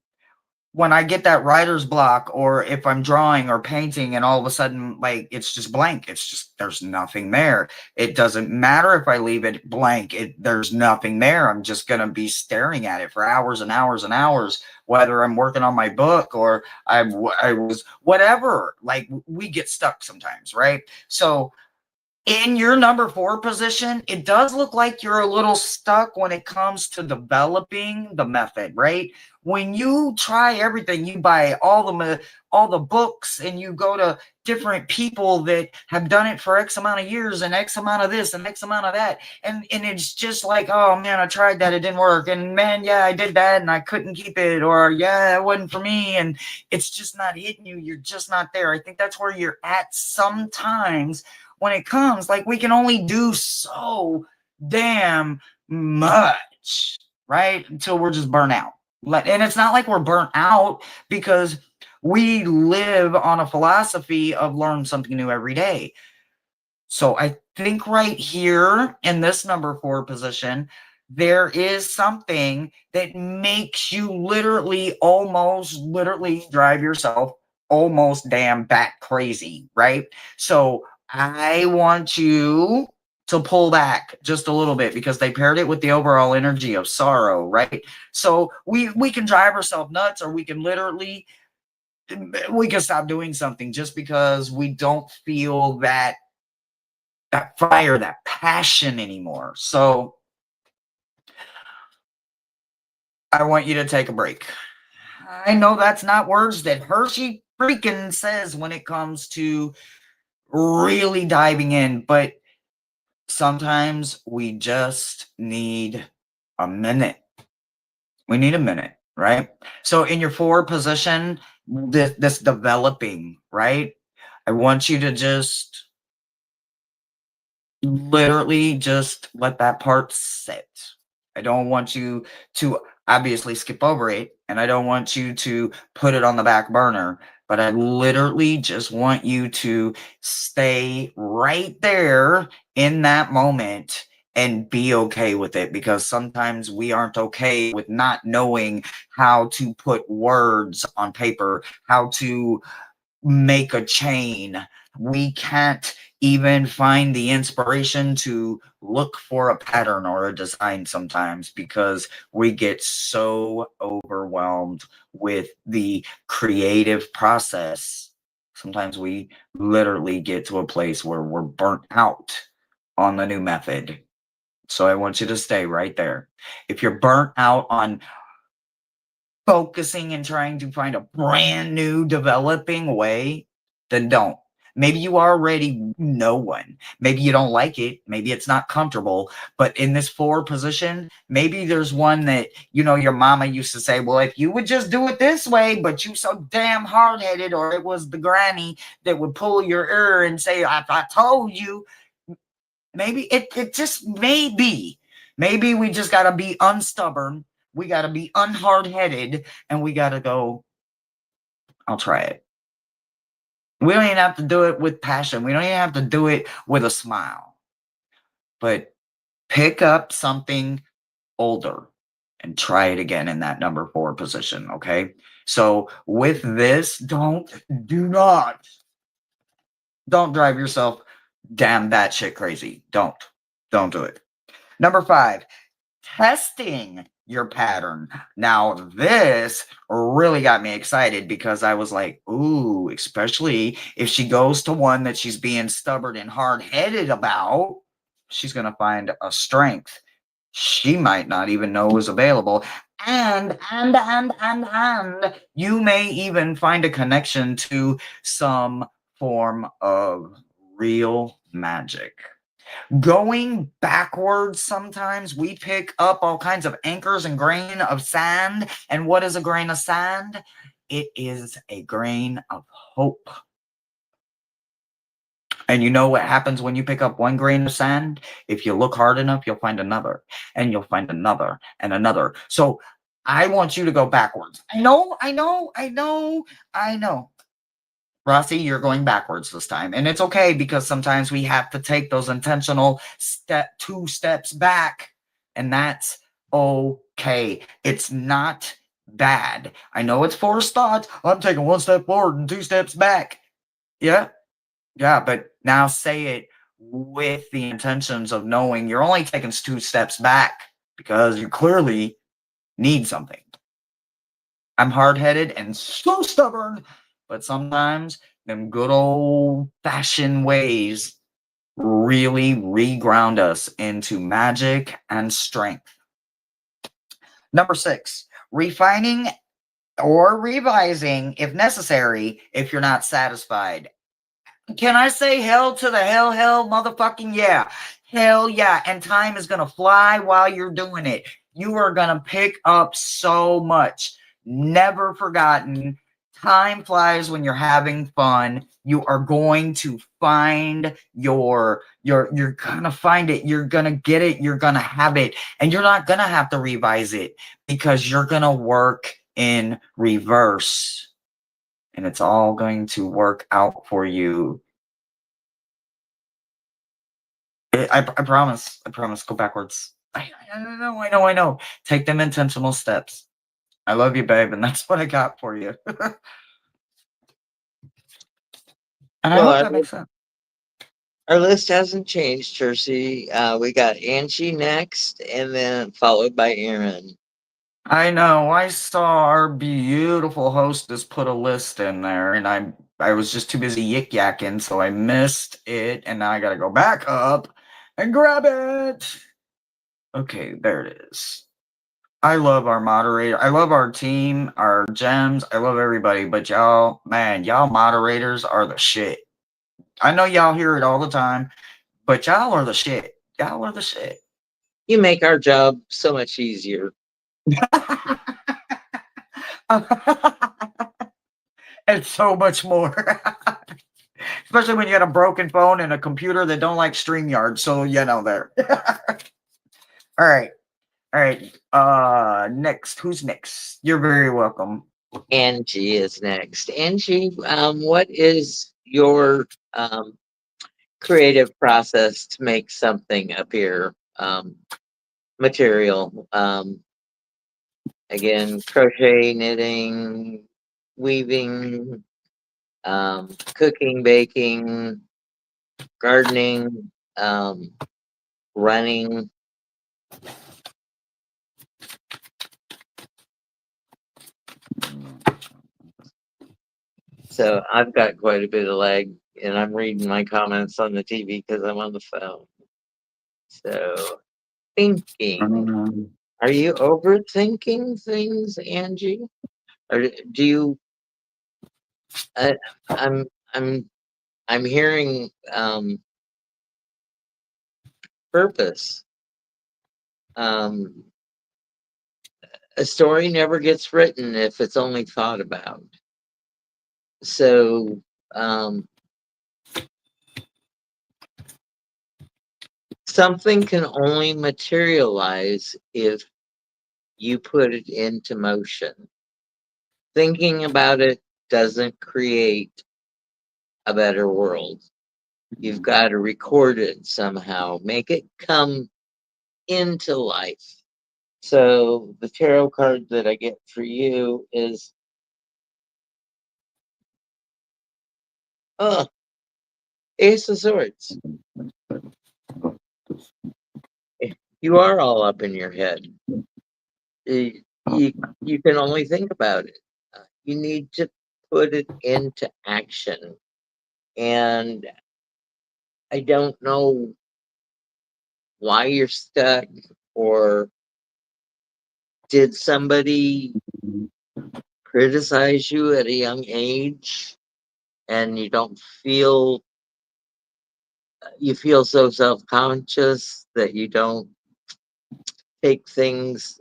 when I get that writer's block, or if I'm drawing or painting and all of a sudden, like, it's just blank, it's just, there's nothing there. It doesn't matter if I leave it blank, there's nothing there. I'm just going to be staring at it for hours and hours and hours, whether I'm working on my book or I was whatever. Like, we get stuck sometimes, right? So in your number 4 position, it does look like you're a little stuck when it comes to developing the method, right? When you try everything, you buy all the books, and you go to different people that have done it for X amount of years and X amount of this and X amount of that, and it's just like, oh man, I tried that, it didn't work, and man, yeah, I did that and I couldn't keep it, or yeah, it wasn't for me, and it's just not hitting you. You're just not there. I think that's where you're at sometimes when it comes. Like, we can only do so damn much, right? Until we're just burnt out. And it's not like we're burnt out, because we live on a philosophy of learn something new every day. So I think right here in this number 4 position, there is something that makes you literally drive yourself almost damn bat crazy, right? So I want you to pull back just a little bit, because they paired it with the overall energy of sorrow, right? So we can drive ourselves nuts, or we can stop doing something just because we don't feel that fire, that passion anymore. So I want you to take a break. I know that's not words that Hershey freaking says when it comes to really diving in, but sometimes we just need a minute. We need a minute, right? So in your forward position, this developing, right? I want you to just literally just let that part sit. I don't want you to obviously skip over it, and I don't want you to put it on the back burner, but I literally just want you to stay right there in that moment and be okay with it, because sometimes we aren't okay with not knowing how to put words on paper, how to make a chain. We can't even find the inspiration to look for a pattern or a design sometimes because we get so overwhelmed with the creative process. Sometimes we literally get to a place where we're burnt out on the new method. So I want you to stay right there. If you're burnt out on focusing and trying to find a brand new developing way, then don't. Maybe you already know one. Maybe you don't like it. Maybe it's not comfortable. But in this forward position, maybe there's one that, your mama used to say, well, if you would just do it this way, but you so damn hard headed, or it was the granny that would pull your ear and say, I told you. Maybe it just may be. Maybe we just got to be unstubborn. We got to be unhard-headed, and we got to go, I'll try it. We don't even have to do it with passion. We don't even have to do it with a smile. But pick up something older and try it again in that number 4 position, okay? So with this, don't drive yourself damn batshit crazy. Don't do it. Number 5, testing your pattern. Now, this really got me excited because I was like, ooh, especially if she goes to one that she's being stubborn and hard-headed about, she's going to find a strength she might not even know is available. And you may even find a connection to some form of real magic. Going backwards, sometimes we pick up all kinds of anchors and grain of sand. And what is a grain of sand? It is a grain of hope. And you know what happens when you pick up one grain of sand? If you look hard enough, you'll find another, and you'll find another and another. So I want you to go backwards. I know. Rossi, you're going backwards this time. And it's okay, because sometimes we have to take those intentional 2 steps back. And that's okay. It's not bad. I know it's forced thought. I'm taking 1 step forward and 2 steps back. Yeah. But now say it with the intentions of knowing you're only taking 2 steps back because you clearly need something. I'm hard-headed and so stubborn, but sometimes them good old-fashioned ways really reground us into magic and strength. Number 6, refining or revising if necessary if you're not satisfied. Can I say hell to the hell, motherfucking yeah. Hell yeah. And time is going to fly while you're doing it. You are going to pick up so much. Never forgotten. Time flies when you're having fun. You are going to find you're going to find it. You're going to get it. You're going to have it. And you're not going to have to revise it because you're going to work in reverse. And it's all going to work out for you. I promise. Go backwards. I know. Take them intentional steps. I love you, babe, and that's what I got for you. And I hope that makes sense. Our list hasn't changed, Jersey. We got Angie next, and then followed by Aaron. I know. I saw our beautiful hostess put a list in there, and I was just too busy yik-yakking, so I missed it, and now I gotta go back up and grab it. Okay, there it is. I love our moderator. I love our team, our gems. I love everybody, but y'all moderators are the shit. I know y'all hear it all the time, but y'all are the shit. Y'all are the shit. You make our job so much easier. And so much more. Especially when you got a broken phone and a computer that don't like StreamYard. So, there. All right. All right. Next. Who's next? You're very welcome. Angie is next. Angie, what is your creative process to make something appear? Material. Again, crochet, knitting, weaving, cooking, baking, gardening, running. So I've got quite a bit of lag, and I'm reading my comments on the TV because I'm on the phone. So thinking. Um, Are you overthinking things, Angie? Or do you? I, I'm I'm I'm hearing purpose. Um, a story never gets written if it's only thought about. So um, something can only materialize if you put it into motion. Thinking about it doesn't create a better world. You've got to record it somehow, make it come into life. So the tarot card that I get for you is oh, Ace of Swords. You are all up in your head. You, you can only think about it. You need to put it into action. And I don't know why you're stuck, or did somebody criticize you at a young age and you feel so self-conscious that you don't take things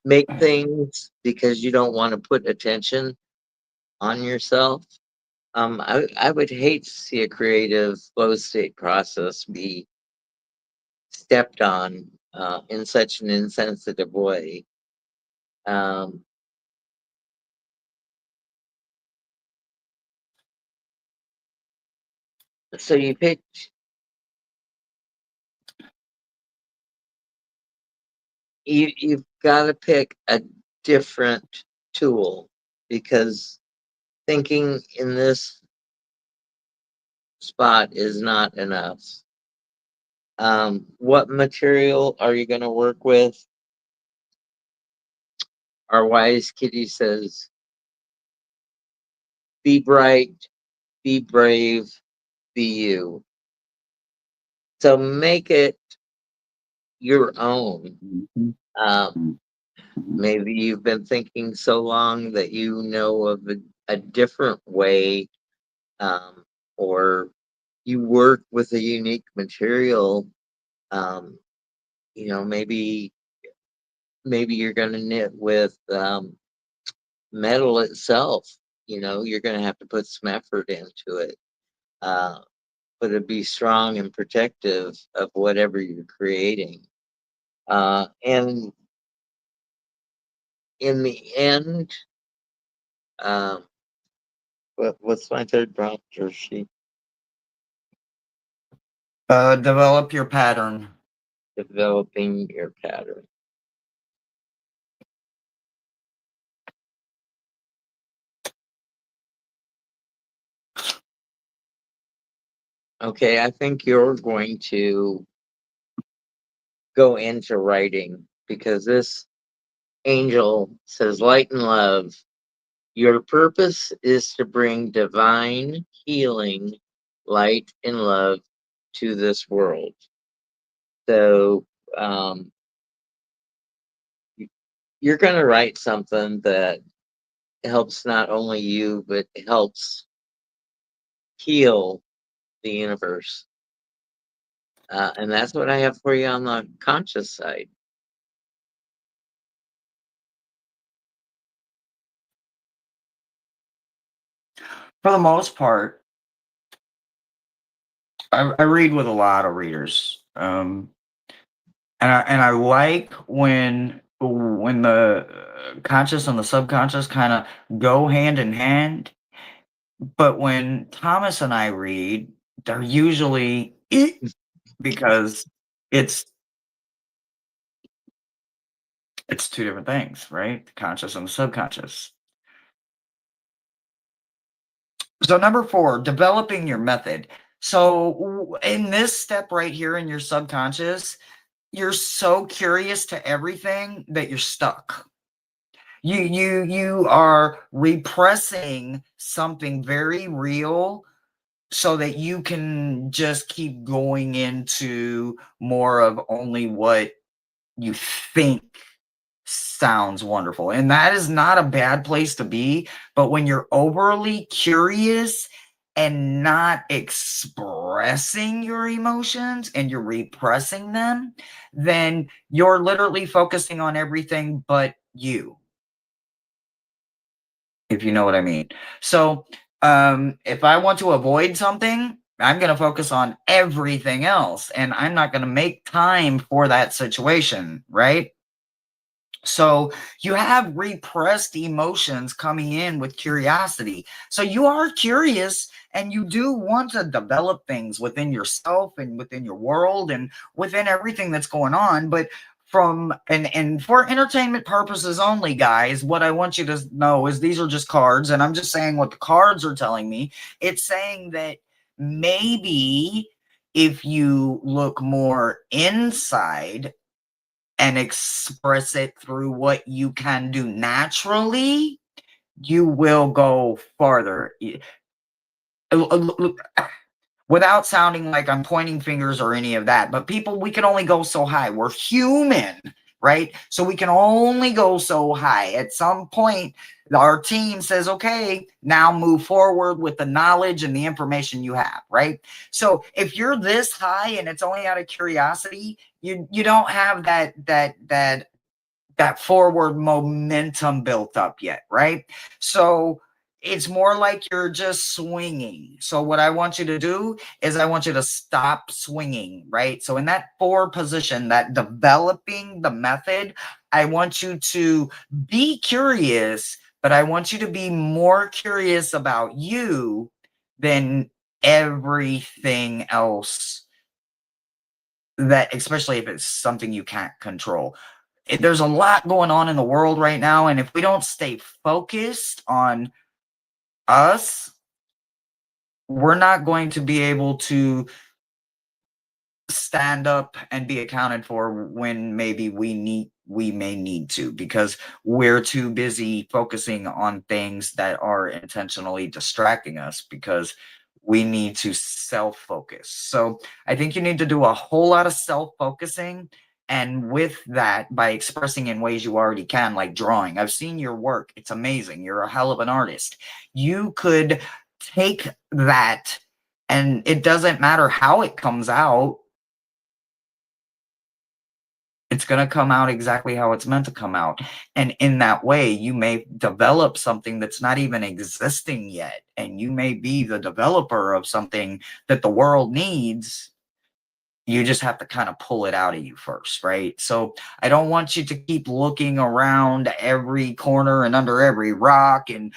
make things because you don't want to put attention on yourself. I would hate to see a creative flow state process be stepped on in such an insensitive way. Um, so you've got to pick a different tool, because thinking in this spot is not enough. What material are you going to work with? Our wise kitty says, be bright, be brave, be you. So make it your own. Maybe you've been thinking so long that you know of a different way, um, or you work with a unique material. Um, maybe you're going to knit with metal itself. You're going to have to put some effort into it, but it'd be strong and protective of whatever you're creating. And in the end, um, what's my third prompt, Hershey? Develop your pattern. Developing your pattern. Okay, I think you're going to go into writing, because this angel says, light and love. Your purpose is to bring divine healing, light, and love to this world. So, um, you're going to write something that helps not only you, but helps heal the universe. And that's what I have for you on the conscious side. For the most part, I read with a lot of readers. And I like when the conscious and the subconscious kind of go hand in hand. But when Thomas and I read, they're usually because it's it's two different things, right? The conscious and the subconscious. So number 4, developing your method. So in this step right here in your subconscious, you're so curious to everything that you're stuck. You are repressing something very real so that you can just keep going into more of only what you think sounds wonderful. And that is not a bad place to be, but when you're overly curious and not expressing your emotions and you're repressing them, then you're literally focusing on everything but you, if you know what I mean. So, if I want to avoid something, I'm going to focus on everything else and I'm not going to make time for that situation, right? So you have repressed emotions coming in with curiosity. So you are curious and you do want to develop things within yourself and within your world and within everything that's going on. But from and for entertainment purposes only, guys, what I want you to know is these are just cards, and I'm just saying what the cards are telling me. It's saying that maybe if you look more inside and express it through what you can do naturally, you will go farther. Without sounding like I'm pointing fingers or any of that, but people, we can only go so high. We're human, right? So we can only go so high. At some point, our team says, okay, now move forward with the knowledge and the information you have, right? So if you're this high and it's only out of curiosity, you don't have that forward momentum built up yet, right? So it's more like you're just swinging. So what I want you to do is I want you to stop swinging, right? So in that 4 position, that developing the method, I want you to be curious, but I want you to be more curious about you than everything else, that especially if it's something you can't control. There's a lot going on in the world right now, and if we don't stay focused on us, we're not going to be able to stand up and be accounted for when maybe we may need to, because we're too busy focusing on things that are intentionally distracting us, because we need to self-focus. So I think you need to do a whole lot of self-focusing, and with that, by expressing in ways you already can, like drawing. I've seen your work. It's amazing. You're a hell of an artist. You could take that, and it doesn't matter how it comes out, it's going to come out exactly how it's meant to come out. And in that way, you may develop something that's not even existing yet. And you may be the developer of something that the world needs. You just have to kind of pull it out of you first, right? So I don't want you to keep looking around every corner and under every rock and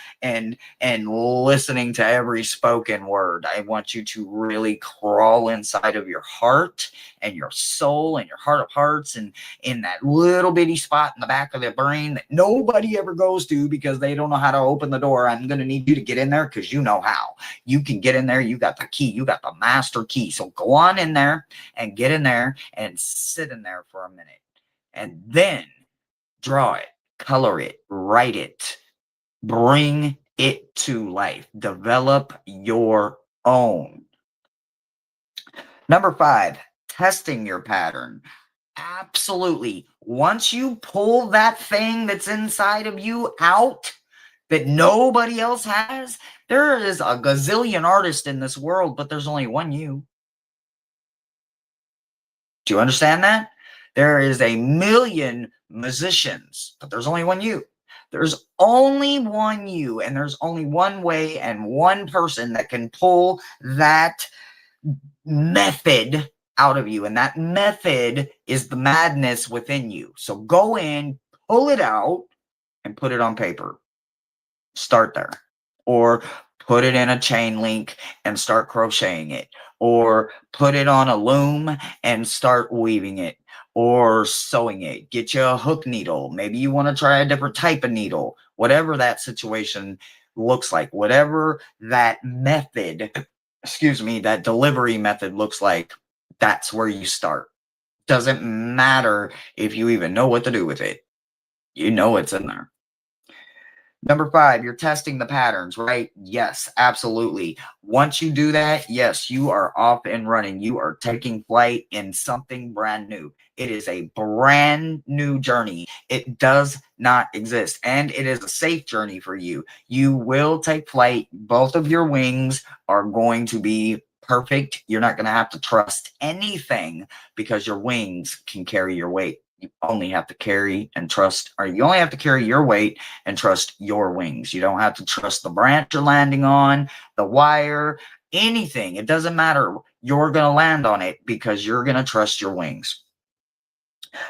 listening to every spoken word. I want you to really crawl inside of your heart and your soul and your heart of hearts, and in that little bitty spot in the back of the brain that nobody ever goes to because they don't know how to open the door. I'm going to need you to get in there because you know how. You can get in there. You got the key. You got the master key. So go on in there and get in there and sit in there for a minute, and then draw it, color it, write it, bring it to life, develop your own. Number 5, testing your pattern. Absolutely. Once you pull that thing that's inside of you out that nobody else has, There is a gazillion artists in this world, but there's only one you. Do you understand that? There is a million musicians, but there's only one you. There's only one you, and there's only one way and one person that can pull that method out of you. And that method is the madness within you. So go in, pull it out, and put it on paper. Start there. Or put it in a chain link and start crocheting it. Or put it on a loom and start weaving it. Or sewing it. Get you a hook needle. Maybe you want to try a different type of needle. Whatever that situation looks like. Whatever that method, that delivery method looks like, that's where you start. Doesn't matter if you even know what to do with it. You know it's in there. Number 5, you're testing the patterns, right? Yes, absolutely. Once you do that, yes, you are off and running. You are taking flight in something brand new. It is a brand new journey. It does not exist, and it is a safe journey for you. You will take flight. Both of your wings are going to be perfect. You're not going to have to trust anything because your wings can carry your weight. You only have to carry and trust, or you only have to carry your weight and trust your wings. You don't have to trust the branch you're landing on, the wire, anything. It doesn't matter. You're going to land on it because you're going to trust your wings.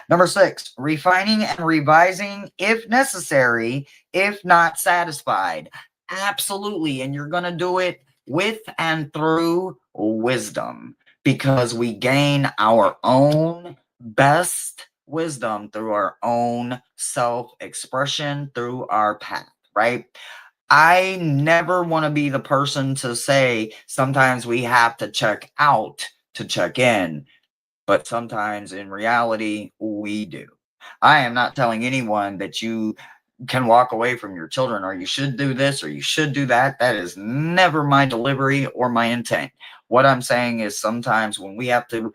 Number 6, refining and revising if necessary, if not satisfied. Absolutely. And you're going to do it with and through wisdom, because we gain our own best wisdom through our own self-expression, through our path, right? I never want to be the person to say sometimes we have to check out to check in, but sometimes in reality, we do. I am not telling anyone that you can walk away from your children, or you should do this, or you should do that. That is never my delivery or my intent. What I'm saying is sometimes when we have to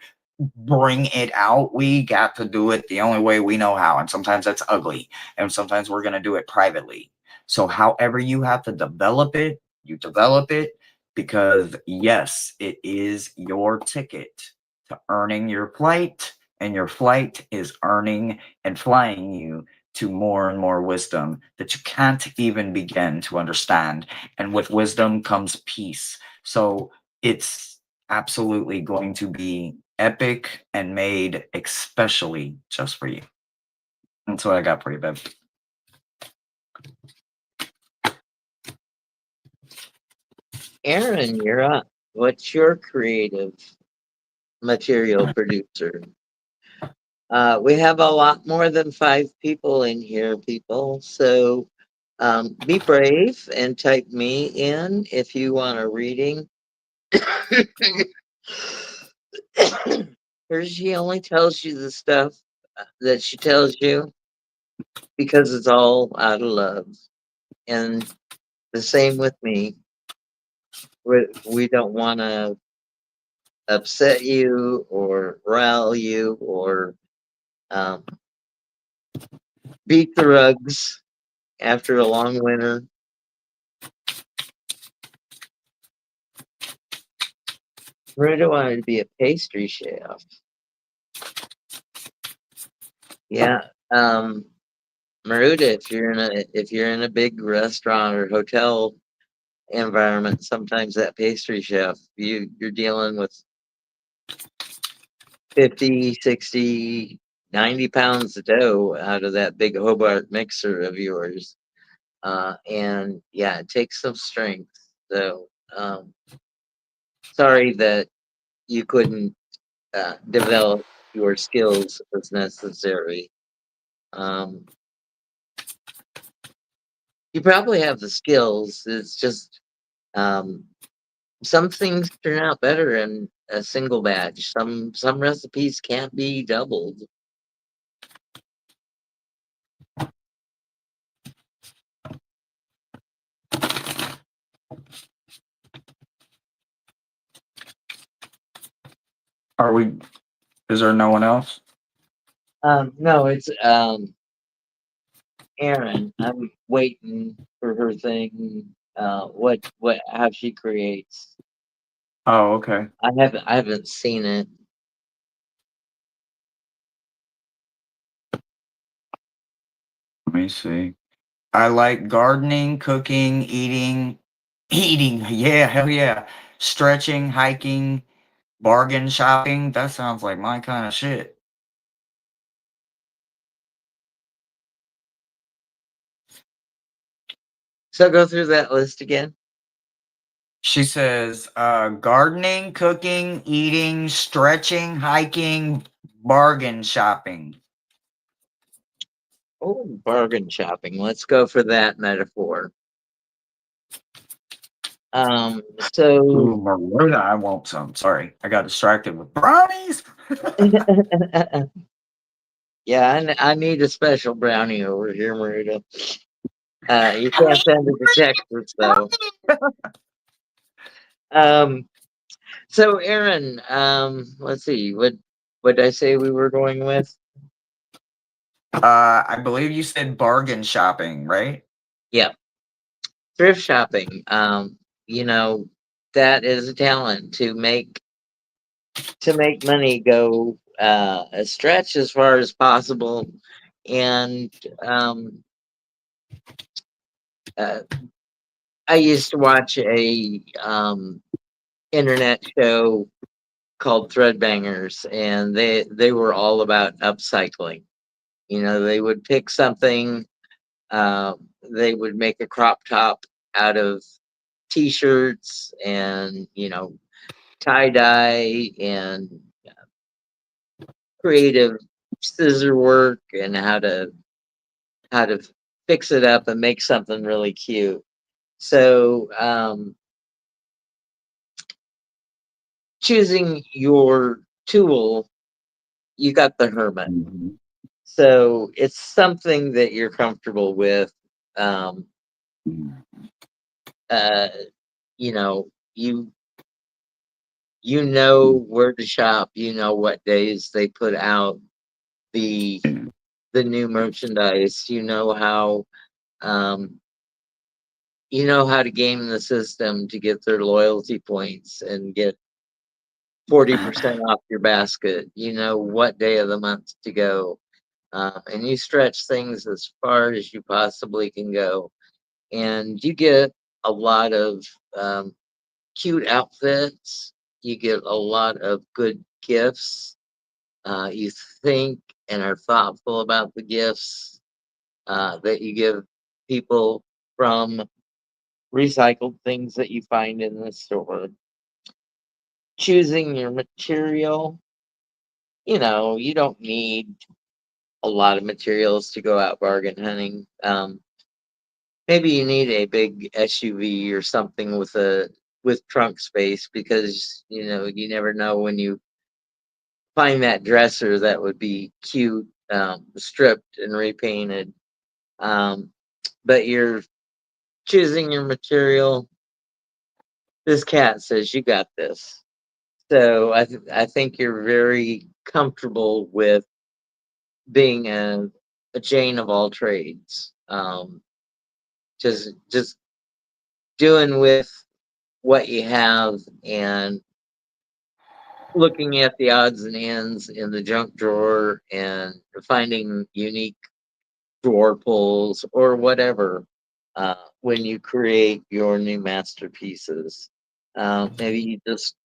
bring it out, we got to do it the only way we know how. And sometimes that's ugly. And sometimes we're going to do it privately. So however you have to develop it, you develop it, because yes, it is your ticket to earning your flight, and your flight is earning and flying you to more and more wisdom that you can't even begin to understand. And with wisdom comes peace. So it's absolutely going to be epic and made especially just for you. That's what I got for you, babe. Aaron, you're up. What's your creative material producer? We have a lot more than 5 people in here, people. So be brave and type me in if you want a reading. Or she only tells you the stuff that she tells you because it's all out of love. And the same with me. We don't want to upset you or rile you or um, beat the rugs after a long winter. Rita wanted to be a pastry chef. Yeah. Maruda, if you're in a big restaurant or hotel environment, sometimes that pastry chef, you're dealing with 50, 60, 90 pounds of dough out of that big Hobart mixer of yours. And yeah, it takes some strength. So sorry that you couldn't develop your skills as necessary. You probably have the skills. It's just some things turn out better in a single batch. Some recipes can't be doubled. Are we, is there no one else? No, it's Erin. I'm waiting for her thing. how she creates. Oh, okay. I haven't seen it. Let me see. I like gardening, cooking, eating. Yeah, hell yeah. Stretching, hiking, bargain shopping. That sounds like my kind of shit. So go through that list again. She says, gardening, cooking, eating, stretching, hiking, bargain shopping. Oh, bargain shopping. Let's go for that metaphor. So Ooh, Maruda, I want some. Sorry, I got distracted with brownies. yeah, I need a special brownie over here, Marita. You can't send it to Texas though. Um, so Aaron, let's see, what did I say we were going with? I believe you said bargain shopping, right? Yeah, thrift shopping. You know, that is a talent to make money go a stretch as far as possible, and uh, I used to watch a internet show called Threadbangers, and they were all about upcycling. You know, they would pick something, they would make a crop top out of t-shirts, and tie dye and creative scissor work, and how to fix it up and make something really cute. So choosing your tool, you got the Hermit. Mhm. So it's something that you're comfortable with. Um, Mhm. uh, you know, you know where to shop. You know what days they put out the the new merchandise. Um, you know how to game the system to get their loyalty points and get 40% off your basket. You know what day of the month to go. And you stretch things as far as you possibly can go. And you get a lot of um, cute outfits. You get a lot of good gifts. You think and are thoughtful about the gifts that you give people from recycled things that you find in the store. Choosing your material, you don't need a lot of materials to go out bargain hunting. Maybe you need a big SUV or something with trunk space, because you never know when you find that dresser that would be cute, stripped and repainted. Um, but you're choosing your material. This cat says you got this. So I think you're very comfortable with being a Jane of all trades. Just doing with what you have, and looking at the odds and ends in the junk drawer and finding unique drawer pulls or whatever when you create your new masterpieces. Maybe you just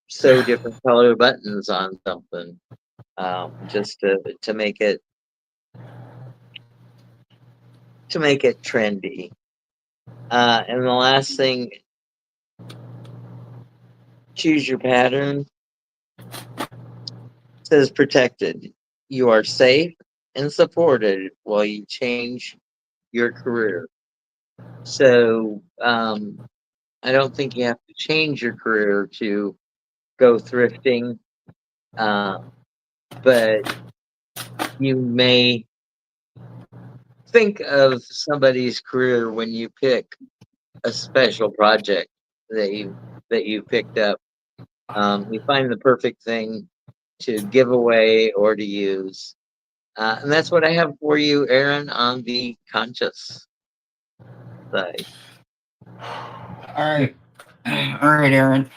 sew different color buttons on something, just to make it trendy. And the last thing, choose your pattern. Says protected. You are safe and supported while you change your career. So I don't think you have to change your career to go thrifting, uh, but you may think of somebody's career when you pick a special project that you picked up. You find the perfect thing to give away or to use. And that's what I have for you, Aaron, on the conscious side. All right. All right, Aaron.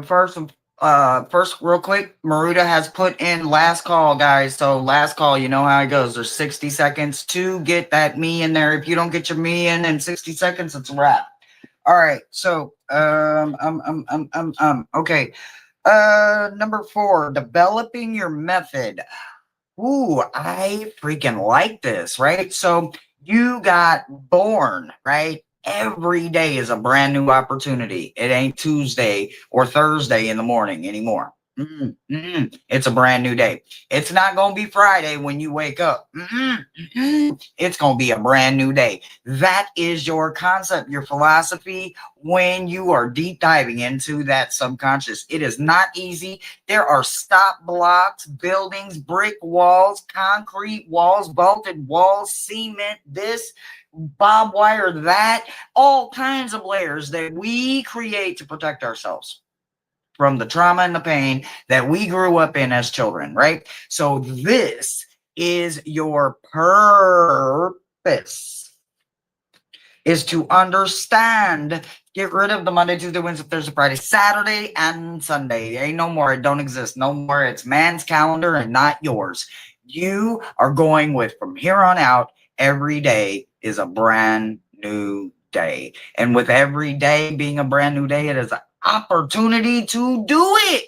First, first, real quick, Maruda has put in last call, guys. So last call, you know how it goes. There's 60 seconds to get that me in there. If you don't get your me in 60 seconds, it's a wrap. All right. So, okay. Number 4, developing your method. Ooh, I freaking like this, right? So you got born, right? Every day is a brand new opportunity. It ain't Tuesday or Thursday in the morning anymore. It's a brand new day. It's not going to be Friday when you wake up. It's going to be a brand new day. That is your concept, your philosophy when you are deep diving into that subconscious. It is not easy. There are stop blocks, buildings, brick walls, concrete walls, vaulted walls, cement, this, barbed wire, that, all kinds of layers that we create to protect ourselves from the trauma and the pain that we grew up in as children, right? So this is your purpose, is to understand, get rid of the Monday, Tuesday, Wednesday, Thursday, Friday, Saturday, and Sunday. Ain't no more. It don't exist. No more. It's man's calendar and not yours. You are going with, from here on out, every day is a brand new day. And with every day being a brand new day, it is an opportunity to do it.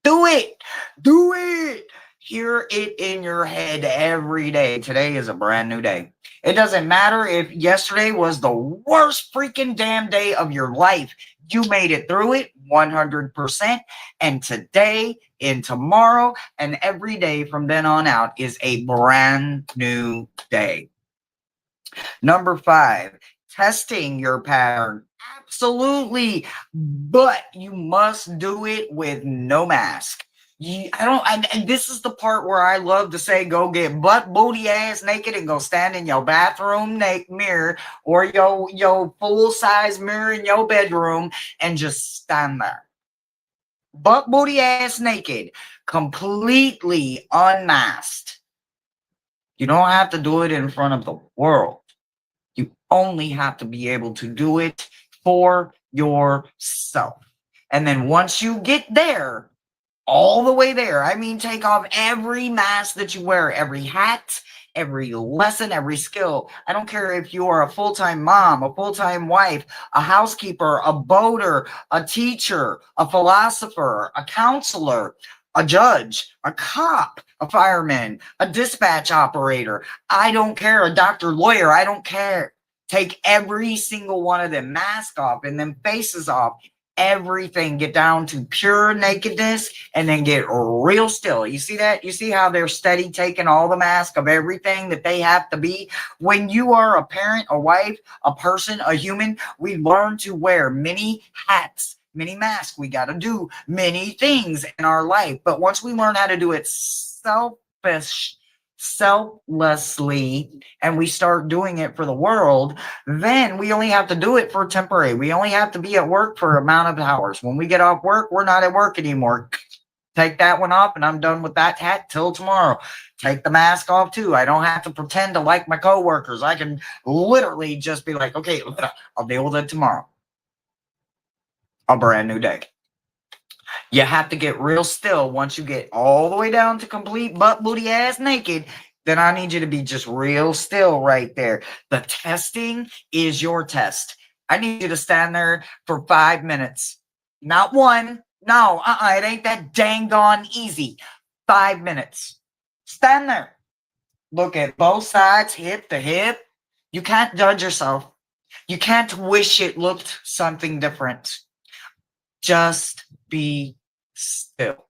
Do it. Do it. Hear it in your head every day. Today is a brand new day. It doesn't matter if yesterday was the worst freaking damn day of your life. You made it through it 100%. And today and tomorrow and every day from then on out is a brand new day. Number 5, testing your pattern. Absolutely. But you must do it with no mask. And this is the part where I love to say, go get butt, booty, ass naked and go stand in your bathroom mirror or your full-size mirror in your bedroom and just stand there. Butt, booty, ass naked, completely unmasked. You don't have to do it in front of the world. You only have to be able to do it for yourself. And then once you get there, all the way there, I mean, take off every mask that you wear, every hat, every lesson, every skill. I don't care if you are a full-time mom, a full-time wife, a housekeeper, a boater, a teacher, a philosopher, a counselor, a judge, a cop, a fireman, a dispatch operator. I don't care. A doctor, lawyer. I don't care. Take every single one of them mask off and then faces off. Everything, get down to pure nakedness and then get real still. You see that? You see how they're steady taking all the mask of everything that they have to be? When you are a parent, a wife, a person, a human, we learn to wear many hats, many masks. We got to do many things in our life. But once we learn how to do it selflessly, and we start doing it for the world, then we only have to do it for temporary. We only have to be at work for amount of hours. When we get off work, we're not at work anymore. Take that one off and I'm done with that hat till tomorrow. Take the mask off too. I don't have to pretend to like my coworkers. I can literally just be like, okay, I'll deal with it tomorrow. A brand new day. You have to get real still. Once you get all the way down to complete butt, booty, ass naked, then I need you to be just real still right there. The testing is your test. I need you to stand there for 5 minutes. Not one. No, it ain't that dang gone easy. 5 minutes. Stand there. Look at both sides, hip to hip. You can't judge yourself. You can't wish it looked something different. Just be still.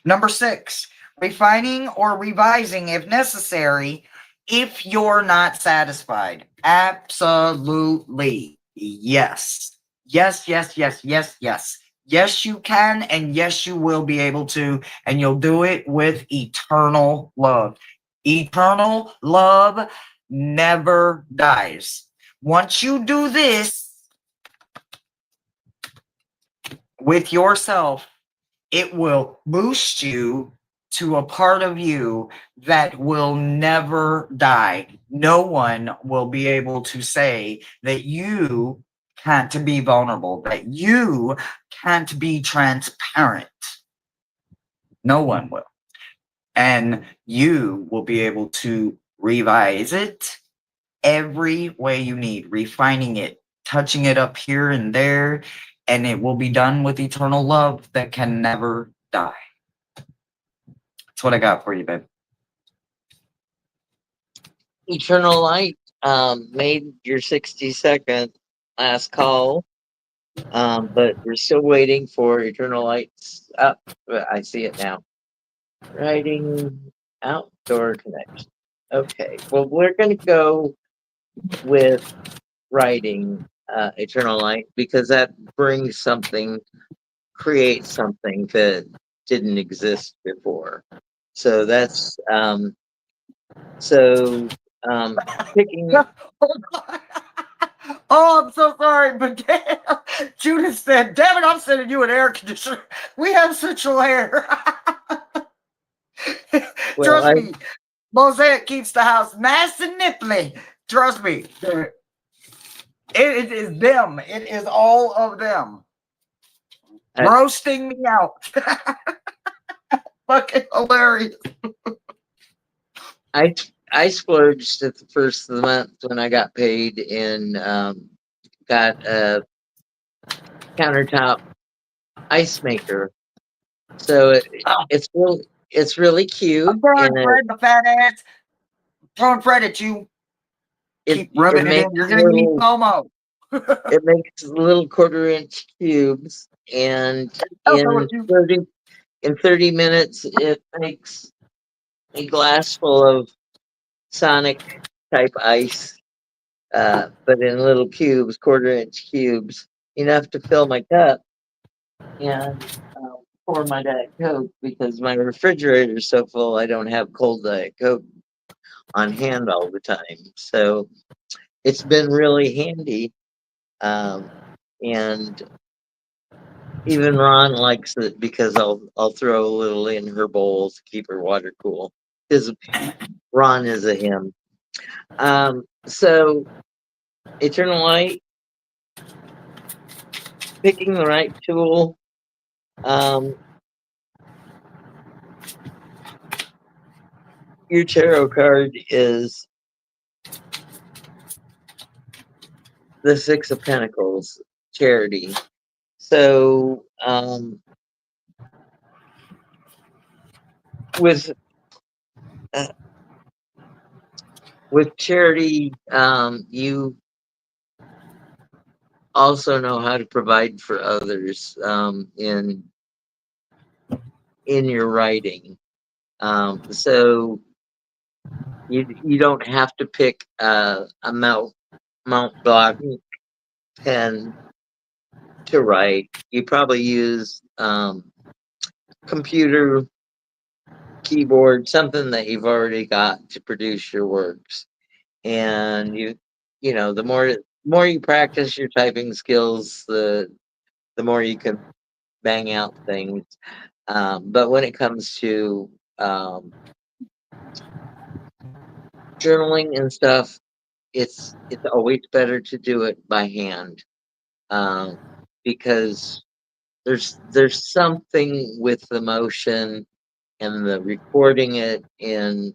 Number 6, refining or revising if necessary if you're not satisfied. Absolutely. Yes. Yes, yes, yes, yes, yes. Yes, you can, and yes, you will be able to, and you'll do it with eternal love. Eternal love never dies. Once you do this with yourself, it will boost you to a part of you that will never die. No one will be able to say that you can't be vulnerable, that you can't be transparent. No one will. And you will be able to revise it every way you need, refining it, touching it up here and there, and it will be done with eternal love that can never die. That's what I got for you, babe. Eternal Light made your 60-second last call, but we're still waiting for Eternal Light's up. I see it now. Writing outdoor connection. Okay, well, we're going to go with writing Eternal Light because that brings something, creates something that didn't exist before. So that's picking. Oh, I'm so sorry, but Judith said, damn it, I'm sending you an air conditioner. We have central air. Well, Trust me, Mosaic keeps the house nice and nipply. Trust me. It is them. It is all of them. Roasting me out. Fucking hilarious. I splurged at the first of the month when I got paid and got a countertop ice maker. So it's really cute. I'm throwing Fred, the fat ass. Throwing Fred at you. Keep rubbing it in. You're gonna need Momo. It makes little 1/4-inch cubes, and in 30 minutes it makes a glass full of Sonic type ice, but in little cubes, 1/4-inch cubes, enough to fill my cup and pour my Diet Coke because my refrigerator is so full I don't have cold Diet Coke on hand all the time. So it's been really handy. And even Ron likes it because I'll throw a little in her bowl to keep her water cool. Because Ron is a him. So Eternal Light, picking the right tool. Your tarot card is the Six of Pentacles, charity. So with charity, you also know how to provide for others in your writing. So you don't have to pick a Mount Blanc pen to write. You probably use computer, keyboard, something that you've already got to produce your works. And you know, the more you practice your typing skills, the more you can bang out things. But when it comes to journaling and stuff, it's always better to do it by hand, because there's something with the motion and the recording it in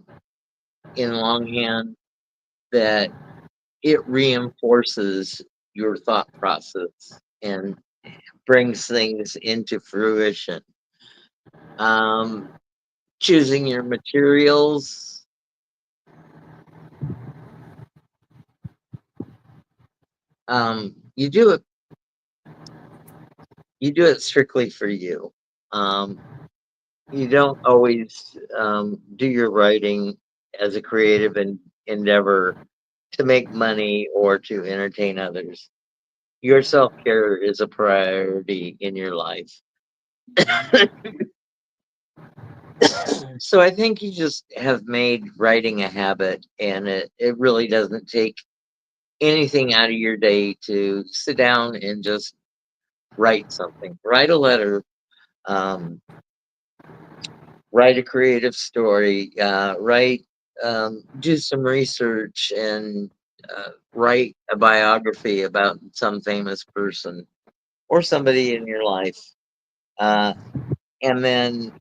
longhand that it reinforces your thought process and brings things into fruition. Choosing your materials. You do it strictly for you. You don't always do your writing as a creative endeavor to make money or to entertain others. Your self-care is a priority in your life. So I think you just have made writing a habit, and it really doesn't take anything out of your day to sit down and just write something. Write a letter. write a creative story, do some research, and write a biography about some famous person or somebody in your life. And then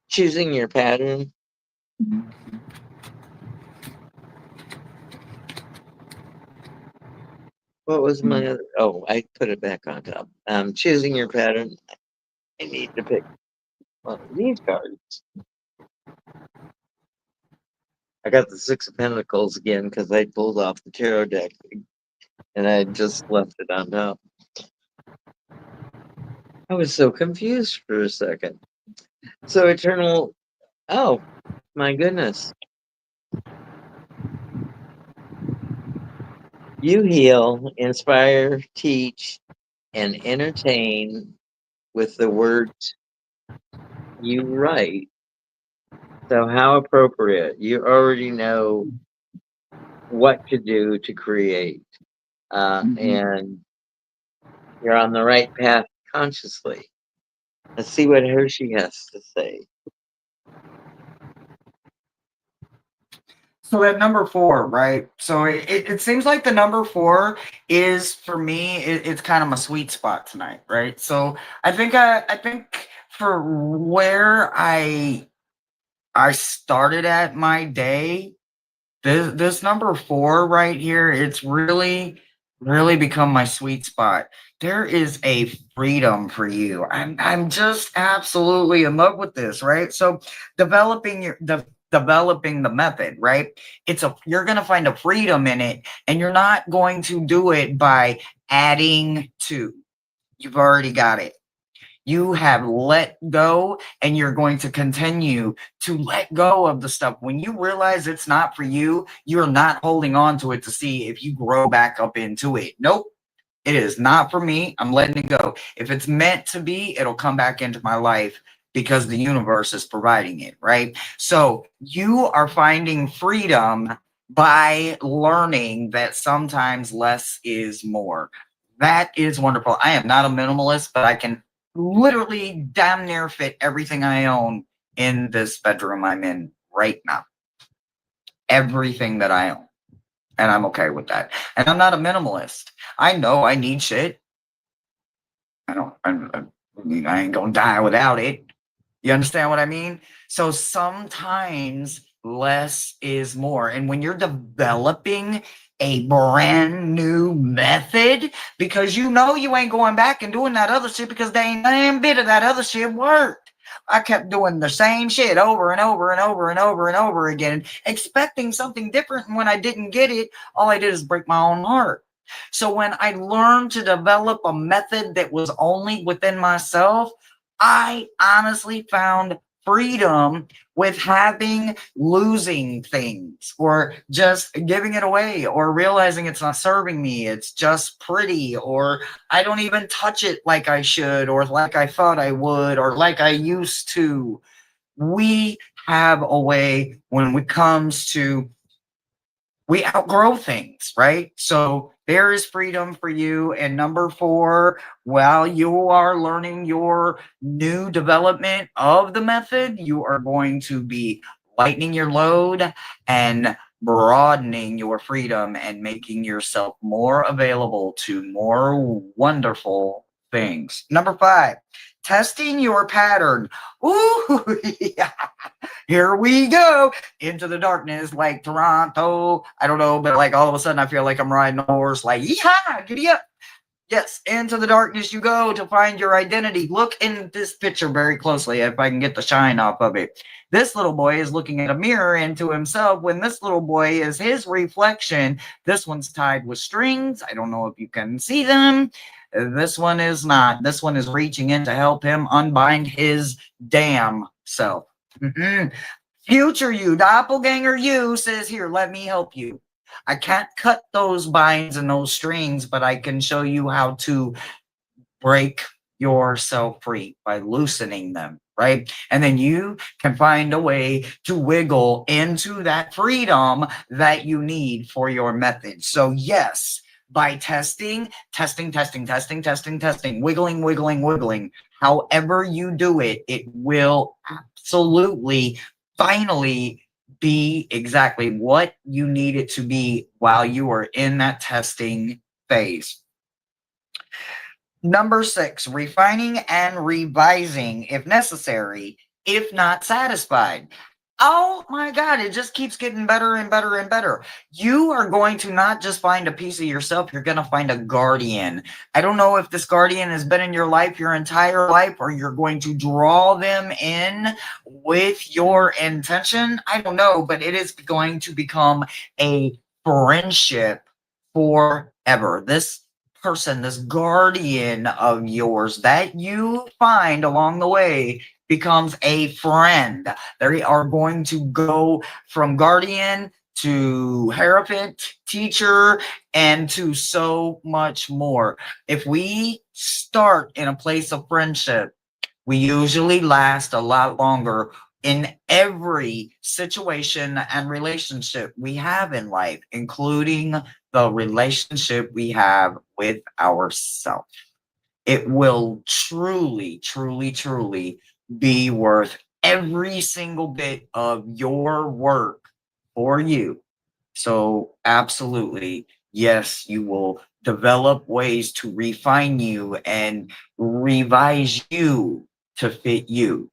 choosing your pattern. What was my other? Oh, I put it back on top. Choosing your pattern. I need to pick one of these cards. I got the Six of Pentacles again because I pulled off the tarot deck and I just left it on top. I was so confused for a second. So Eternal. Oh, my goodness. You heal, inspire, teach, and entertain with the words you write. So, how appropriate. You already know what to do to create, and you're on the right path consciously. Let's see what Hershey has to say. So at number 4, right? So it seems like the number 4 is for me. It's kind of my sweet spot tonight, right? So I think for where I started at my day, this number 4 right here, it's really become my sweet spot. There is a freedom for you. I'm just absolutely in love with this, right? So developing the method, right? You're gonna find a freedom in it, and you're not going to do it by adding to. You've already got it. You have let go, and you're going to continue to let go of the stuff. When you realize it's not for you, you're not holding on to it to see if you grow back up into it. Nope. It is not for me. I'm letting it go. If it's meant to be, it'll come back into my life because the universe is providing it, right? So you are finding freedom by learning that sometimes less is more. That is wonderful. I am not a minimalist, but I can literally damn near fit everything I own in this bedroom I'm in right now. Everything that I own. And I'm okay with that. And I'm not a minimalist. I know I need shit. I ain't gonna die without it. You understand what I mean? So sometimes less is more. And when you're developing a brand new method, because you know you ain't going back and doing that other shit because they ain't damn bit of that other shit worked. I kept doing the same shit over and over and over and over and over again, expecting something different. And when I didn't get it, all I did is break my own heart. So when I learned to develop a method that was only within myself, I honestly found freedom with losing things or just giving it away or realizing it's not serving me. It's just pretty, or I don't even touch it like I should, or like I thought I would, or like I used to. We have a way when it comes to we outgrow things, right? So there is freedom for you. And number 4, while you are learning your new development of the method, you are going to be lightening your load and broadening your freedom and making yourself more available to more wonderful things. Number 5, testing your pattern. Ooh, yeah. Here we go into the darkness, like Toronto. I don't know, but like all of a sudden I feel like I'm riding a horse, like, yeehaw, giddy up. Yes, into the darkness you go to find your identity. Look in this picture very closely if I can get the shine off of it. This little boy is looking at a mirror into himself when this little boy is his reflection. This one's tied with strings. I don't know if you can see them. This one is not. This one is reaching in to help him unbind his damn self. Future you, doppelganger you, says, here, let me help you. I can't cut those binds and those strings, but I can show you how to break yourself free by loosening them, right? And then you can find a way to wiggle into that freedom that you need for your method. So yes, by testing, wiggling. However you do it, it will absolutely, finally be exactly what you need it to be while you are in that testing phase. Number 6, refining and revising if necessary, if not satisfied. Oh my God, it just keeps getting better and better and better. You are going to not just find a piece of yourself, you're going to find a guardian. I don't know if this guardian has been in your life your entire life, or you're going to draw them in with your intention. I don't know, but it is going to become a friendship forever. This person, this guardian of yours that you find along the way becomes a friend. They are going to go from guardian to hierophant, teacher, and to so much more. If we start in a place of friendship, we usually last a lot longer in every situation and relationship we have in life, including the relationship we have with ourselves. It will truly, truly, truly be worth every single bit of your work for you. So, absolutely, yes, you will develop ways to refine you and revise you to fit you,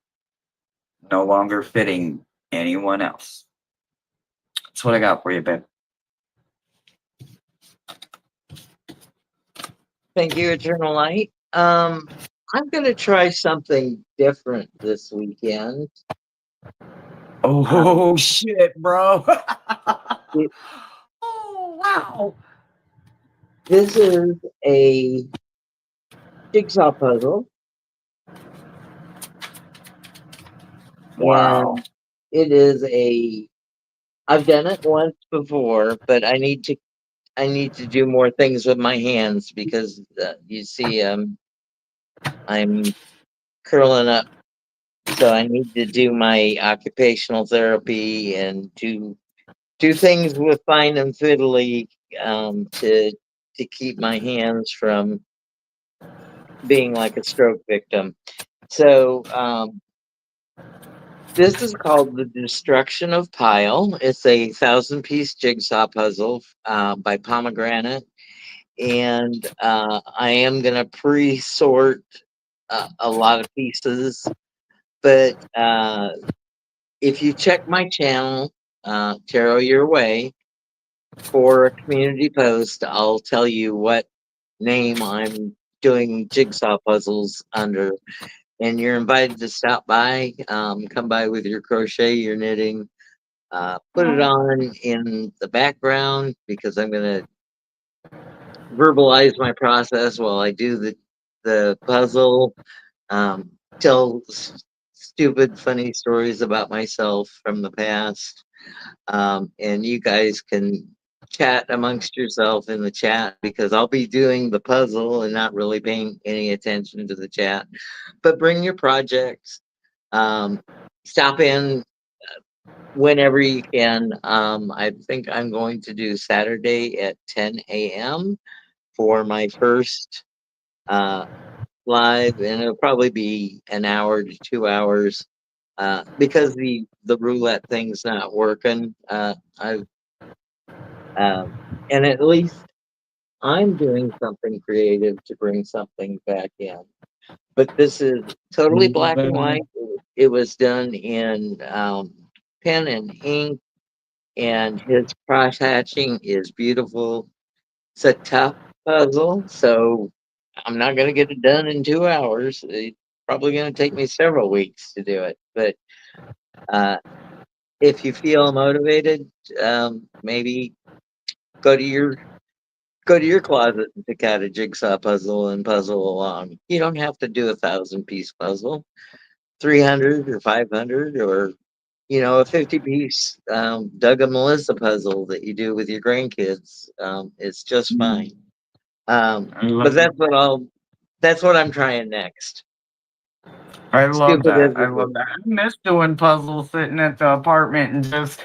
no longer fitting anyone else. That's what I got for you, babe. Thank you, Eternal Light. I'm gonna try something different this weekend. Oh, shit, bro. It- Oh, wow. this is a jigsaw puzzle, Wow. and it is a. I've done it once before, but I need to do more things with my hands because you see, I'm curling up, so I need to do my occupational therapy and do things with fine and fiddly to keep my hands from being like a stroke victim. So this is called The Destruction of Pile. It's a 1,000-piece jigsaw puzzle by Pomegranate, and I am gonna pre-sort a lot of pieces. But if you check my channel, Tarot Your Way, for a community post, I'll tell you what name I'm doing jigsaw puzzles under. And you're invited to stop by, come by with your crochet, your knitting, put it on in the background because I'm going to verbalize my process while I do the puzzle, tell stupid, funny stories about myself from the past. And you guys can chat amongst yourself in the chat because I'll be doing the puzzle and not really paying any attention to the chat. But bring your projects. Stop in whenever you can. I think I'm going to do Saturday at 10 a.m. for my first live, and it'll probably be an hour to 2 hours because the roulette thing's not working. And at least I'm doing something creative to bring something back in. But this is totally black and white. It was done in pen and ink, and his cross hatching is beautiful. It's a tough puzzle, so I'm not going to get it done in 2 hours. It's probably going to take me several weeks to do it. But if you feel motivated, maybe go to your closet and pick out a jigsaw puzzle and puzzle along. You don't have to do a 1,000-piece puzzle, 300 or 500, or a 50-piece Doug and Melissa puzzle that you do with your grandkids. It's just fine. But that's what I'm trying next. I love Stupid that. as I it love is. that. I miss doing puzzles, sitting at the apartment and just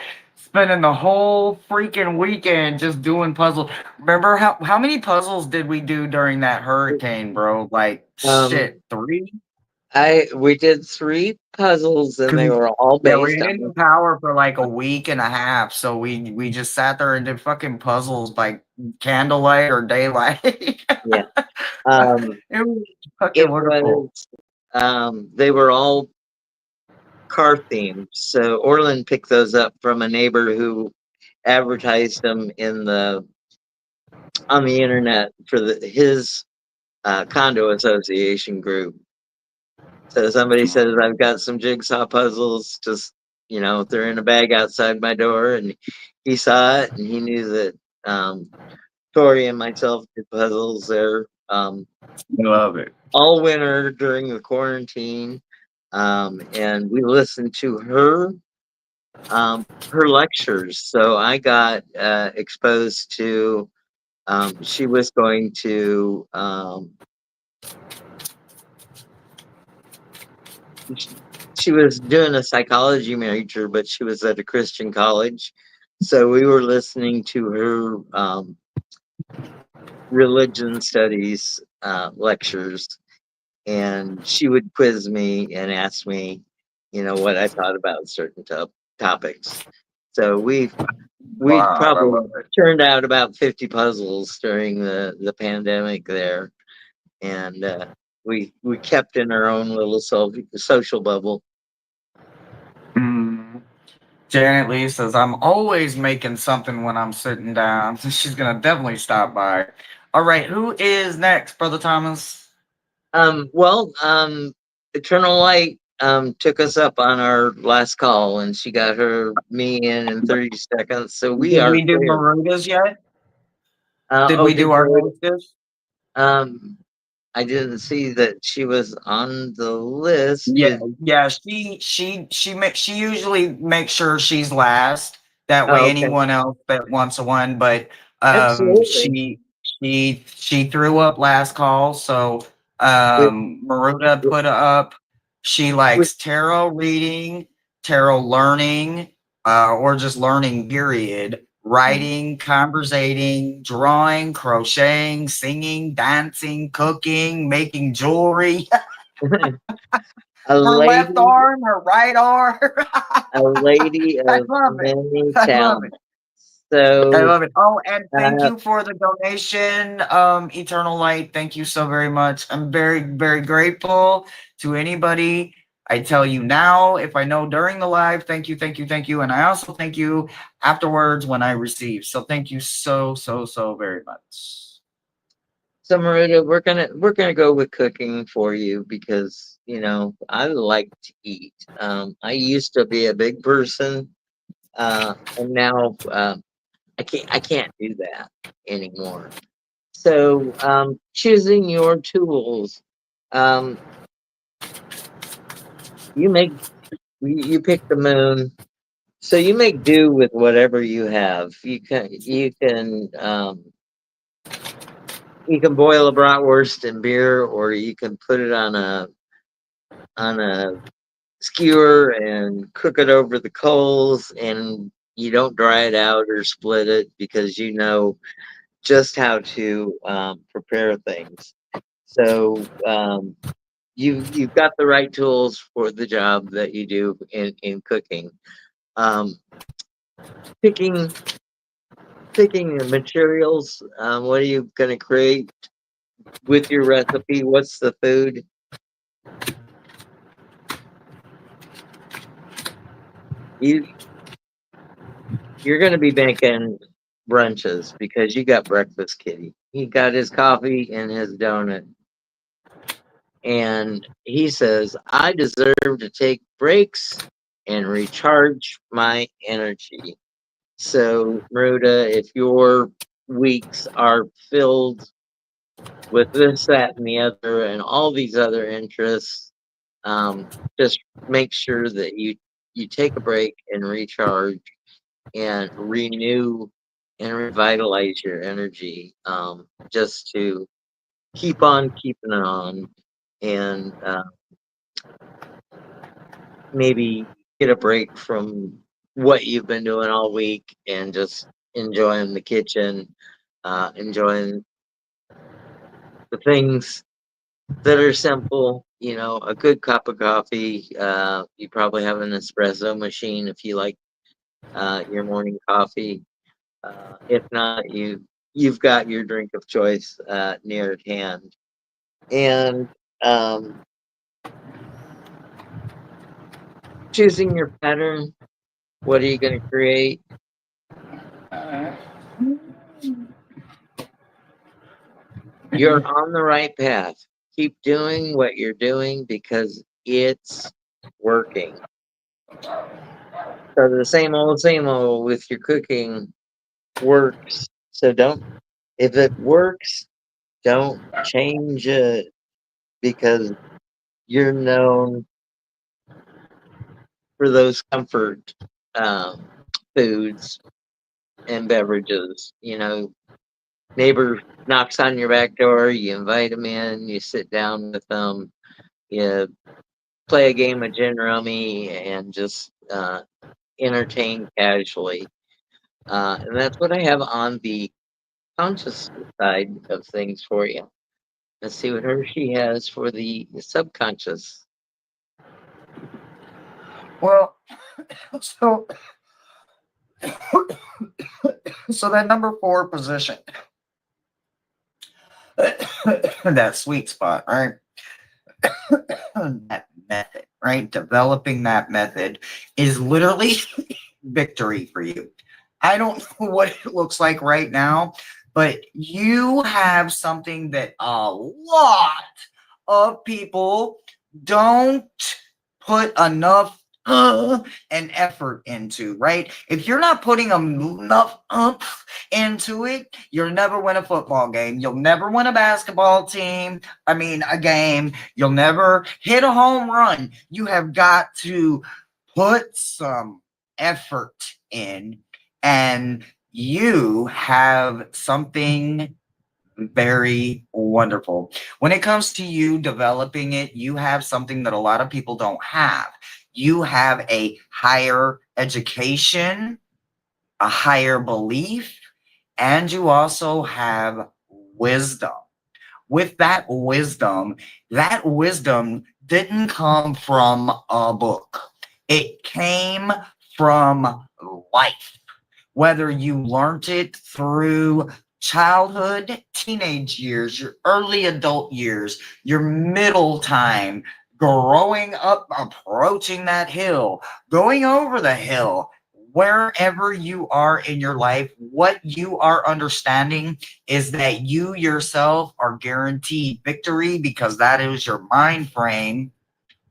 spending the whole freaking weekend just doing puzzles. Remember how many puzzles did we do during that hurricane, bro? Like Um, shit, 3? we did 3 puzzles and they Because were all yeah, we based didn't on have power for like a week and a half, so we just sat there and did fucking puzzles by candlelight or daylight. yeah. Um, It was fucking it wonderful. was they were all car themed. So Orland picked those up from a neighbor who advertised them in the on the internet for his condo association group. So somebody says, I've got some jigsaw puzzles, just, they're in a bag outside my door. And he saw it and he knew that Tori and myself did puzzles there I love it. all winter during the quarantine. And we listened to her lectures. So I got exposed to, she was going to, she was doing a psychology major, but she was at a Christian college. So we were listening to her religion studies lectures, and she would quiz me and ask me, what I thought about certain topics. So we Wow, I probably love it. turned out about 50 puzzles during the pandemic there, and we kept in our own little social bubble. Mm. Janet Lee says, I'm always making something when I'm sitting down. She's gonna definitely stop by. All right, who is next, Brother Thomas? Well, Eternal Light took us up on our last call, and she got me in 30 seconds. So we Did are we do clear. Marudas yet? Did Oh, we did do our Marita? hostess? Um, I didn't see that she was on the list. Yeah, yeah. She usually makes sure she's last. That way, Oh, okay. anyone else that wants one. But Absolutely. she threw up last call, so We, Maruda we, put up. She we, likes tarot reading, tarot learning, or just learning. Period. Writing, conversating, drawing, crocheting, singing, dancing, cooking, making jewelry. a Her left lady, arm, her right arm. a lady I of love it. many I love it. talents. I So, love it. Oh, and thank uh, you for the donation, Eternal Light. Thank you so very much. I'm very, very grateful to anybody. I tell you now, if I know during the live, thank you, thank you, thank you. And I also thank you afterwards when I receive. So thank you so, so, so very much. So Marita, we're gonna go with cooking for you because I like to eat. I used to be a big person, and now I can't do that anymore. So choosing your tools, um, you pick the moon, so you make do with whatever you have. You can boil a bratwurst in beer, or you can put it on a skewer and cook it over the coals, and you don't dry it out or split it because you know just how to prepare things. So you've got the right tools for the job that you do in cooking. Um, picking picking the materials. What are you going to create with your recipe? What's the food? You you're going to be making brunches because you got breakfast kitty. He got his coffee and his donut. And he says, I deserve to take breaks and recharge my energy. So, Maruda, if your weeks are filled with this, that, and the other, and all these other interests, just make sure that you take a break and recharge and renew and revitalize your energy, just to keep on keeping on, and maybe get a break from what you've been doing all week and just enjoying the kitchen, enjoying the things that are simple. You know, a good cup of coffee. You probably have an espresso machine if you like your morning coffee. If not, you've got your drink of choice near at hand. And um, choosing your pattern. What are you going to create? You're on the right path. Keep doing what you're doing because it's working. So the same old with your cooking works. So if it works, don't change it because you're known for those comfort um, foods and beverages. You know, neighbor knocks on your back door, you invite them in, you sit down with them, you play a game of gin rummy, and just entertain casually. And that's what I have on the conscious side of things for you. Let's see what Hershey has for the subconscious. Well, so so that number 4 position, that sweet spot, right? That method, right? Developing that method is literally victory for you. I don't know what it looks like right now, but you have something that a lot of people don't put enough and effort into, right? If you're not putting enough into it, you'll never win a football game. You'll never win a basketball team. A game. You'll never hit a home run. You have got to put some effort in, and you have something very wonderful. When it comes to you developing it, you have something that a lot of people don't have. You have a higher education, a higher belief, and you also have wisdom. With that wisdom didn't come from a book. It came from life. Whether you learned it through childhood, teenage years, your early adult years, your middle time, growing up, approaching that hill, going over the hill, wherever you are in your life, what you are understanding is that you yourself are guaranteed victory because that is your mind frame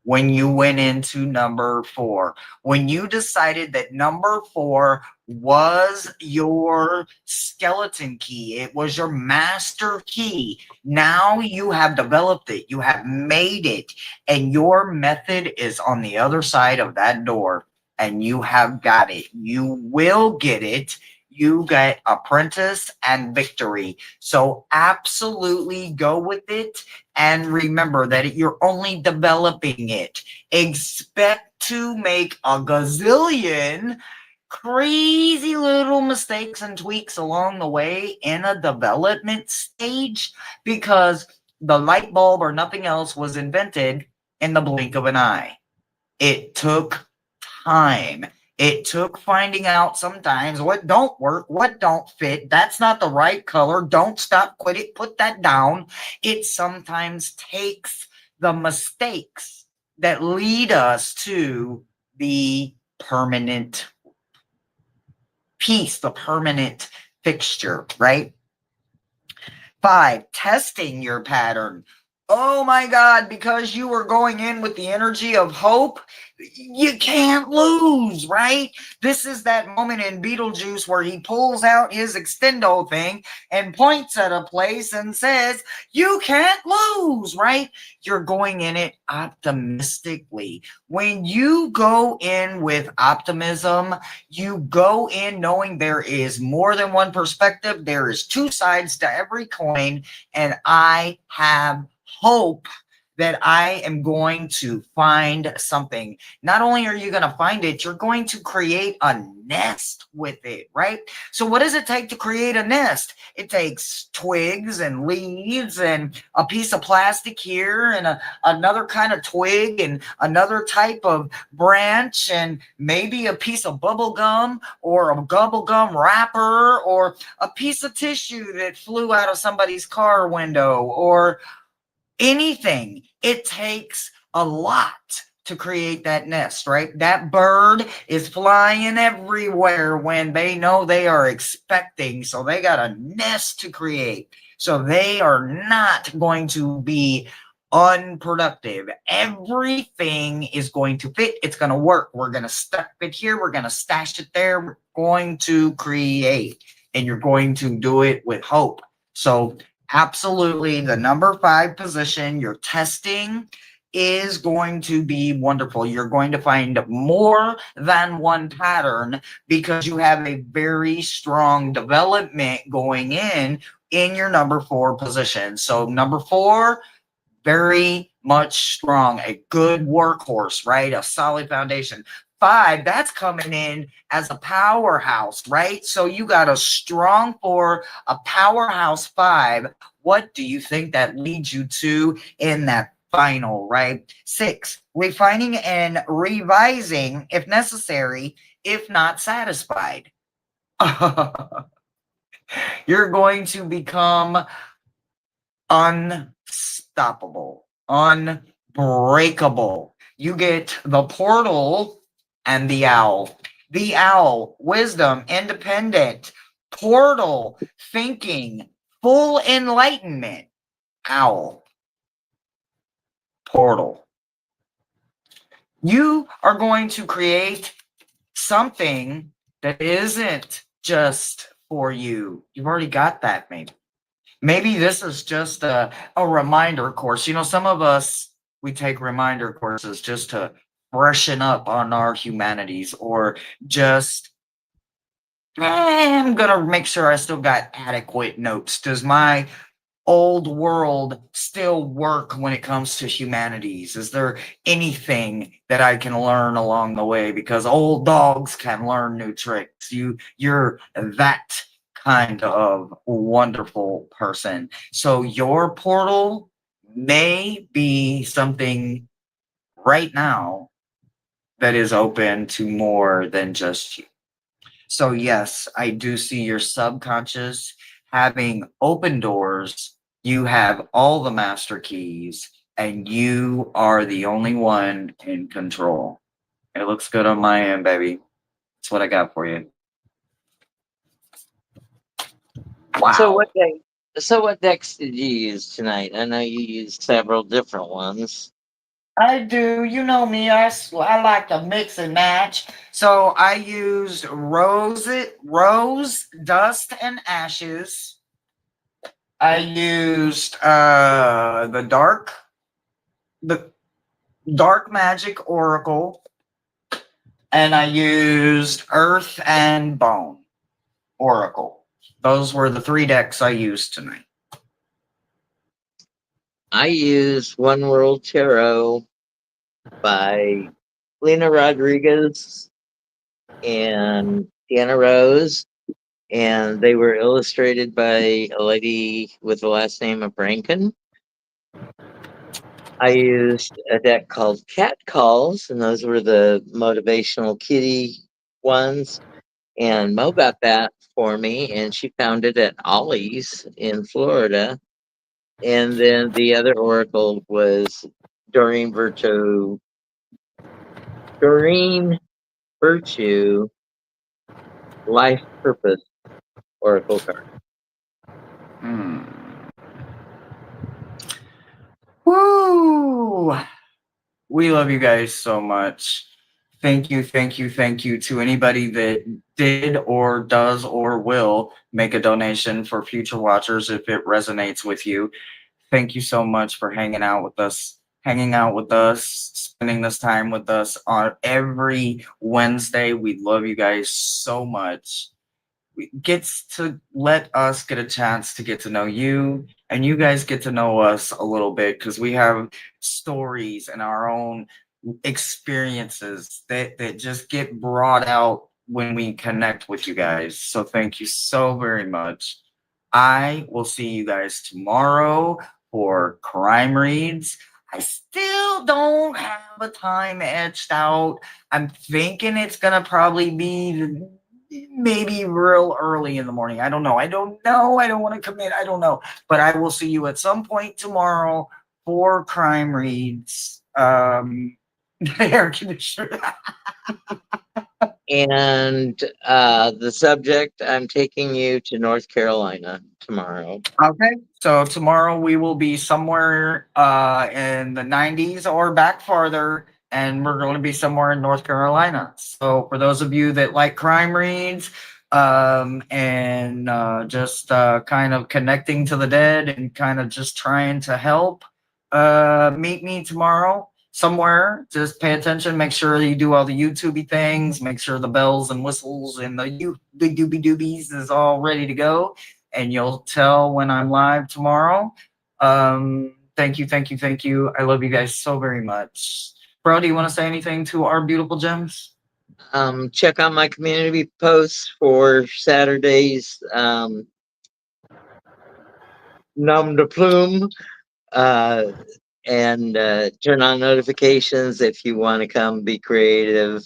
when you went into number 4. When you decided that number 4 was your skeleton key, it was your master key. Now you have developed it, you have made it, and your method is on the other side of that door. And you have got it. You will get it. You get apprentice and victory. So absolutely go with it. And remember that you're only developing it. Expect to make a gazillion crazy little mistakes and tweaks along the way in a development stage because the light bulb or nothing else was invented in the blink of an eye. It took time. It took finding out sometimes what don't work, what don't fit. That's not the right color. Don't stop, quit it, put that down. It sometimes takes the mistakes that lead us to the permanent piece, the permanent fixture, right? 5, testing your pattern. Oh my God, because you were going in with the energy of hope, you can't lose, right? This is that moment in Beetlejuice where he pulls out his extendo thing and points at a place and says, you can't lose, right? You're going in it optimistically. When you go in with optimism, you go in knowing there is more than one perspective, there is two sides to every coin, and I have hope that I am going to find something. Not only are you going to find it, you're going to create a nest with it, right? So, what does it take to create a nest? It takes twigs and leaves and a piece of plastic here and another kind of twig and another type of branch and maybe a piece of bubble gum or a bubble gum wrapper or a piece of tissue that flew out of somebody's car window or anything. It takes a lot to create that nest, right? That bird is flying everywhere when they know they are expecting. So they got a nest to create. So they are not going to be unproductive. Everything is going to fit. It's going to work. We're going to stuff it here. We're going to stash it there. We're going to create. And you're going to do it with hope. So absolutely, the number 5 position, your testing is going to be wonderful. You're going to find more than one pattern because you have a very strong development going in your number 4 position. So number 4, very much strong, a good workhorse, right? A solid foundation. 5, that's coming in as a powerhouse, right? So you got a strong 4, a powerhouse 5. What do you think that leads you to in that final, right? 6, refining and revising if necessary, if not satisfied. You're going to become unstoppable, unbreakable. You get the portal and the owl. The owl, wisdom, independent, portal, thinking, full enlightenment. Owl, portal. You are going to create something that isn't just for you. You've already got that, maybe. Maybe this is just a reminder course. You know, some of us, we take reminder courses just to freshen up on our humanities or just, I'm going to make sure I still got adequate notes. Does my old world still work when it comes to humanities? Is there anything that I can learn along the way? Because old dogs can learn new tricks. You're that kind of wonderful person. So your portal may be something right now that is open to more than just you. So yes, I do see your subconscious having open doors. You have all the master keys and you are the only one in control. It looks good on my end, baby. That's what I got for you. Wow. So what decks did you use tonight? I know you used several different ones. I do. You know me. I like to mix and match. So I used rose, dust, and ashes. I used the dark magic oracle, and I used earth and bone oracle. Those were the 3 decks I used tonight. I used One World Tarot by Lena Rodriguez and Deanna Rose, and they were illustrated by a lady with the last name of Rankin. I used a deck called Cat Calls, and those were the motivational kitty ones. And Mo got that for me, and she found it at Ollie's in Florida. And then the other oracle was Doreen Virtue, Life Purpose Oracle card. Woo! We love you guys so much. Thank you to anybody that did or does or will make a donation for Future Watchers if it resonates with you. Thank you so much for hanging out with us, spending this time with us on every Wednesday. We love you guys so much. It gets to let us get a chance to get to know you and you guys get to know us a little bit because we have stories and our own experiences that just get brought out when we connect with you guys. So thank you so very much. I will see you guys tomorrow for Crime Reads. I still don't have a time etched out. I'm thinking it's gonna probably be maybe real early in the morning. I don't know. I don't know. I don't want to commit. I don't know. But I will see you at some point tomorrow for Crime Reads. The air conditioner. And the subject, I'm taking you to North Carolina tomorrow. Okay. So tomorrow we will be somewhere in the 90s or back farther, and we're going to be somewhere in North Carolina. So for those of you that like crime reads, and just kind of connecting to the dead and kind of just trying to help, meet me tomorrow somewhere. Just pay attention. Make sure you do all the YouTubey things. Make sure the bells and whistles and the doobie doobies is all ready to go, and you'll tell when I'm live tomorrow. Thank you, thank you, thank you. I love you guys so very much. Bro, do you want to say anything to our beautiful gems? Check out my community posts for Saturday's Nom de Plume. And turn on notifications if you want to come be creative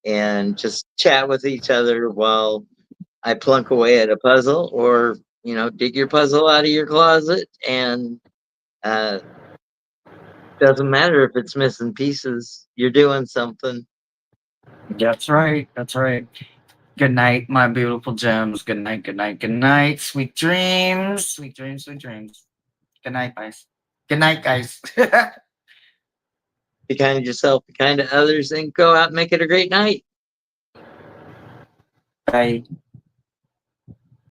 and just chat with each other while I plunk away at a puzzle, or dig your puzzle out of your closet. And doesn't matter if it's missing pieces, you're doing something. That's right. That's right. Good night, my beautiful gems. Good night, good night, good night. Sweet dreams. Sweet dreams, sweet dreams. Good night, guys. Good night, guys. Be kind to yourself, be kind to others, and go out and make it a great night. Bye.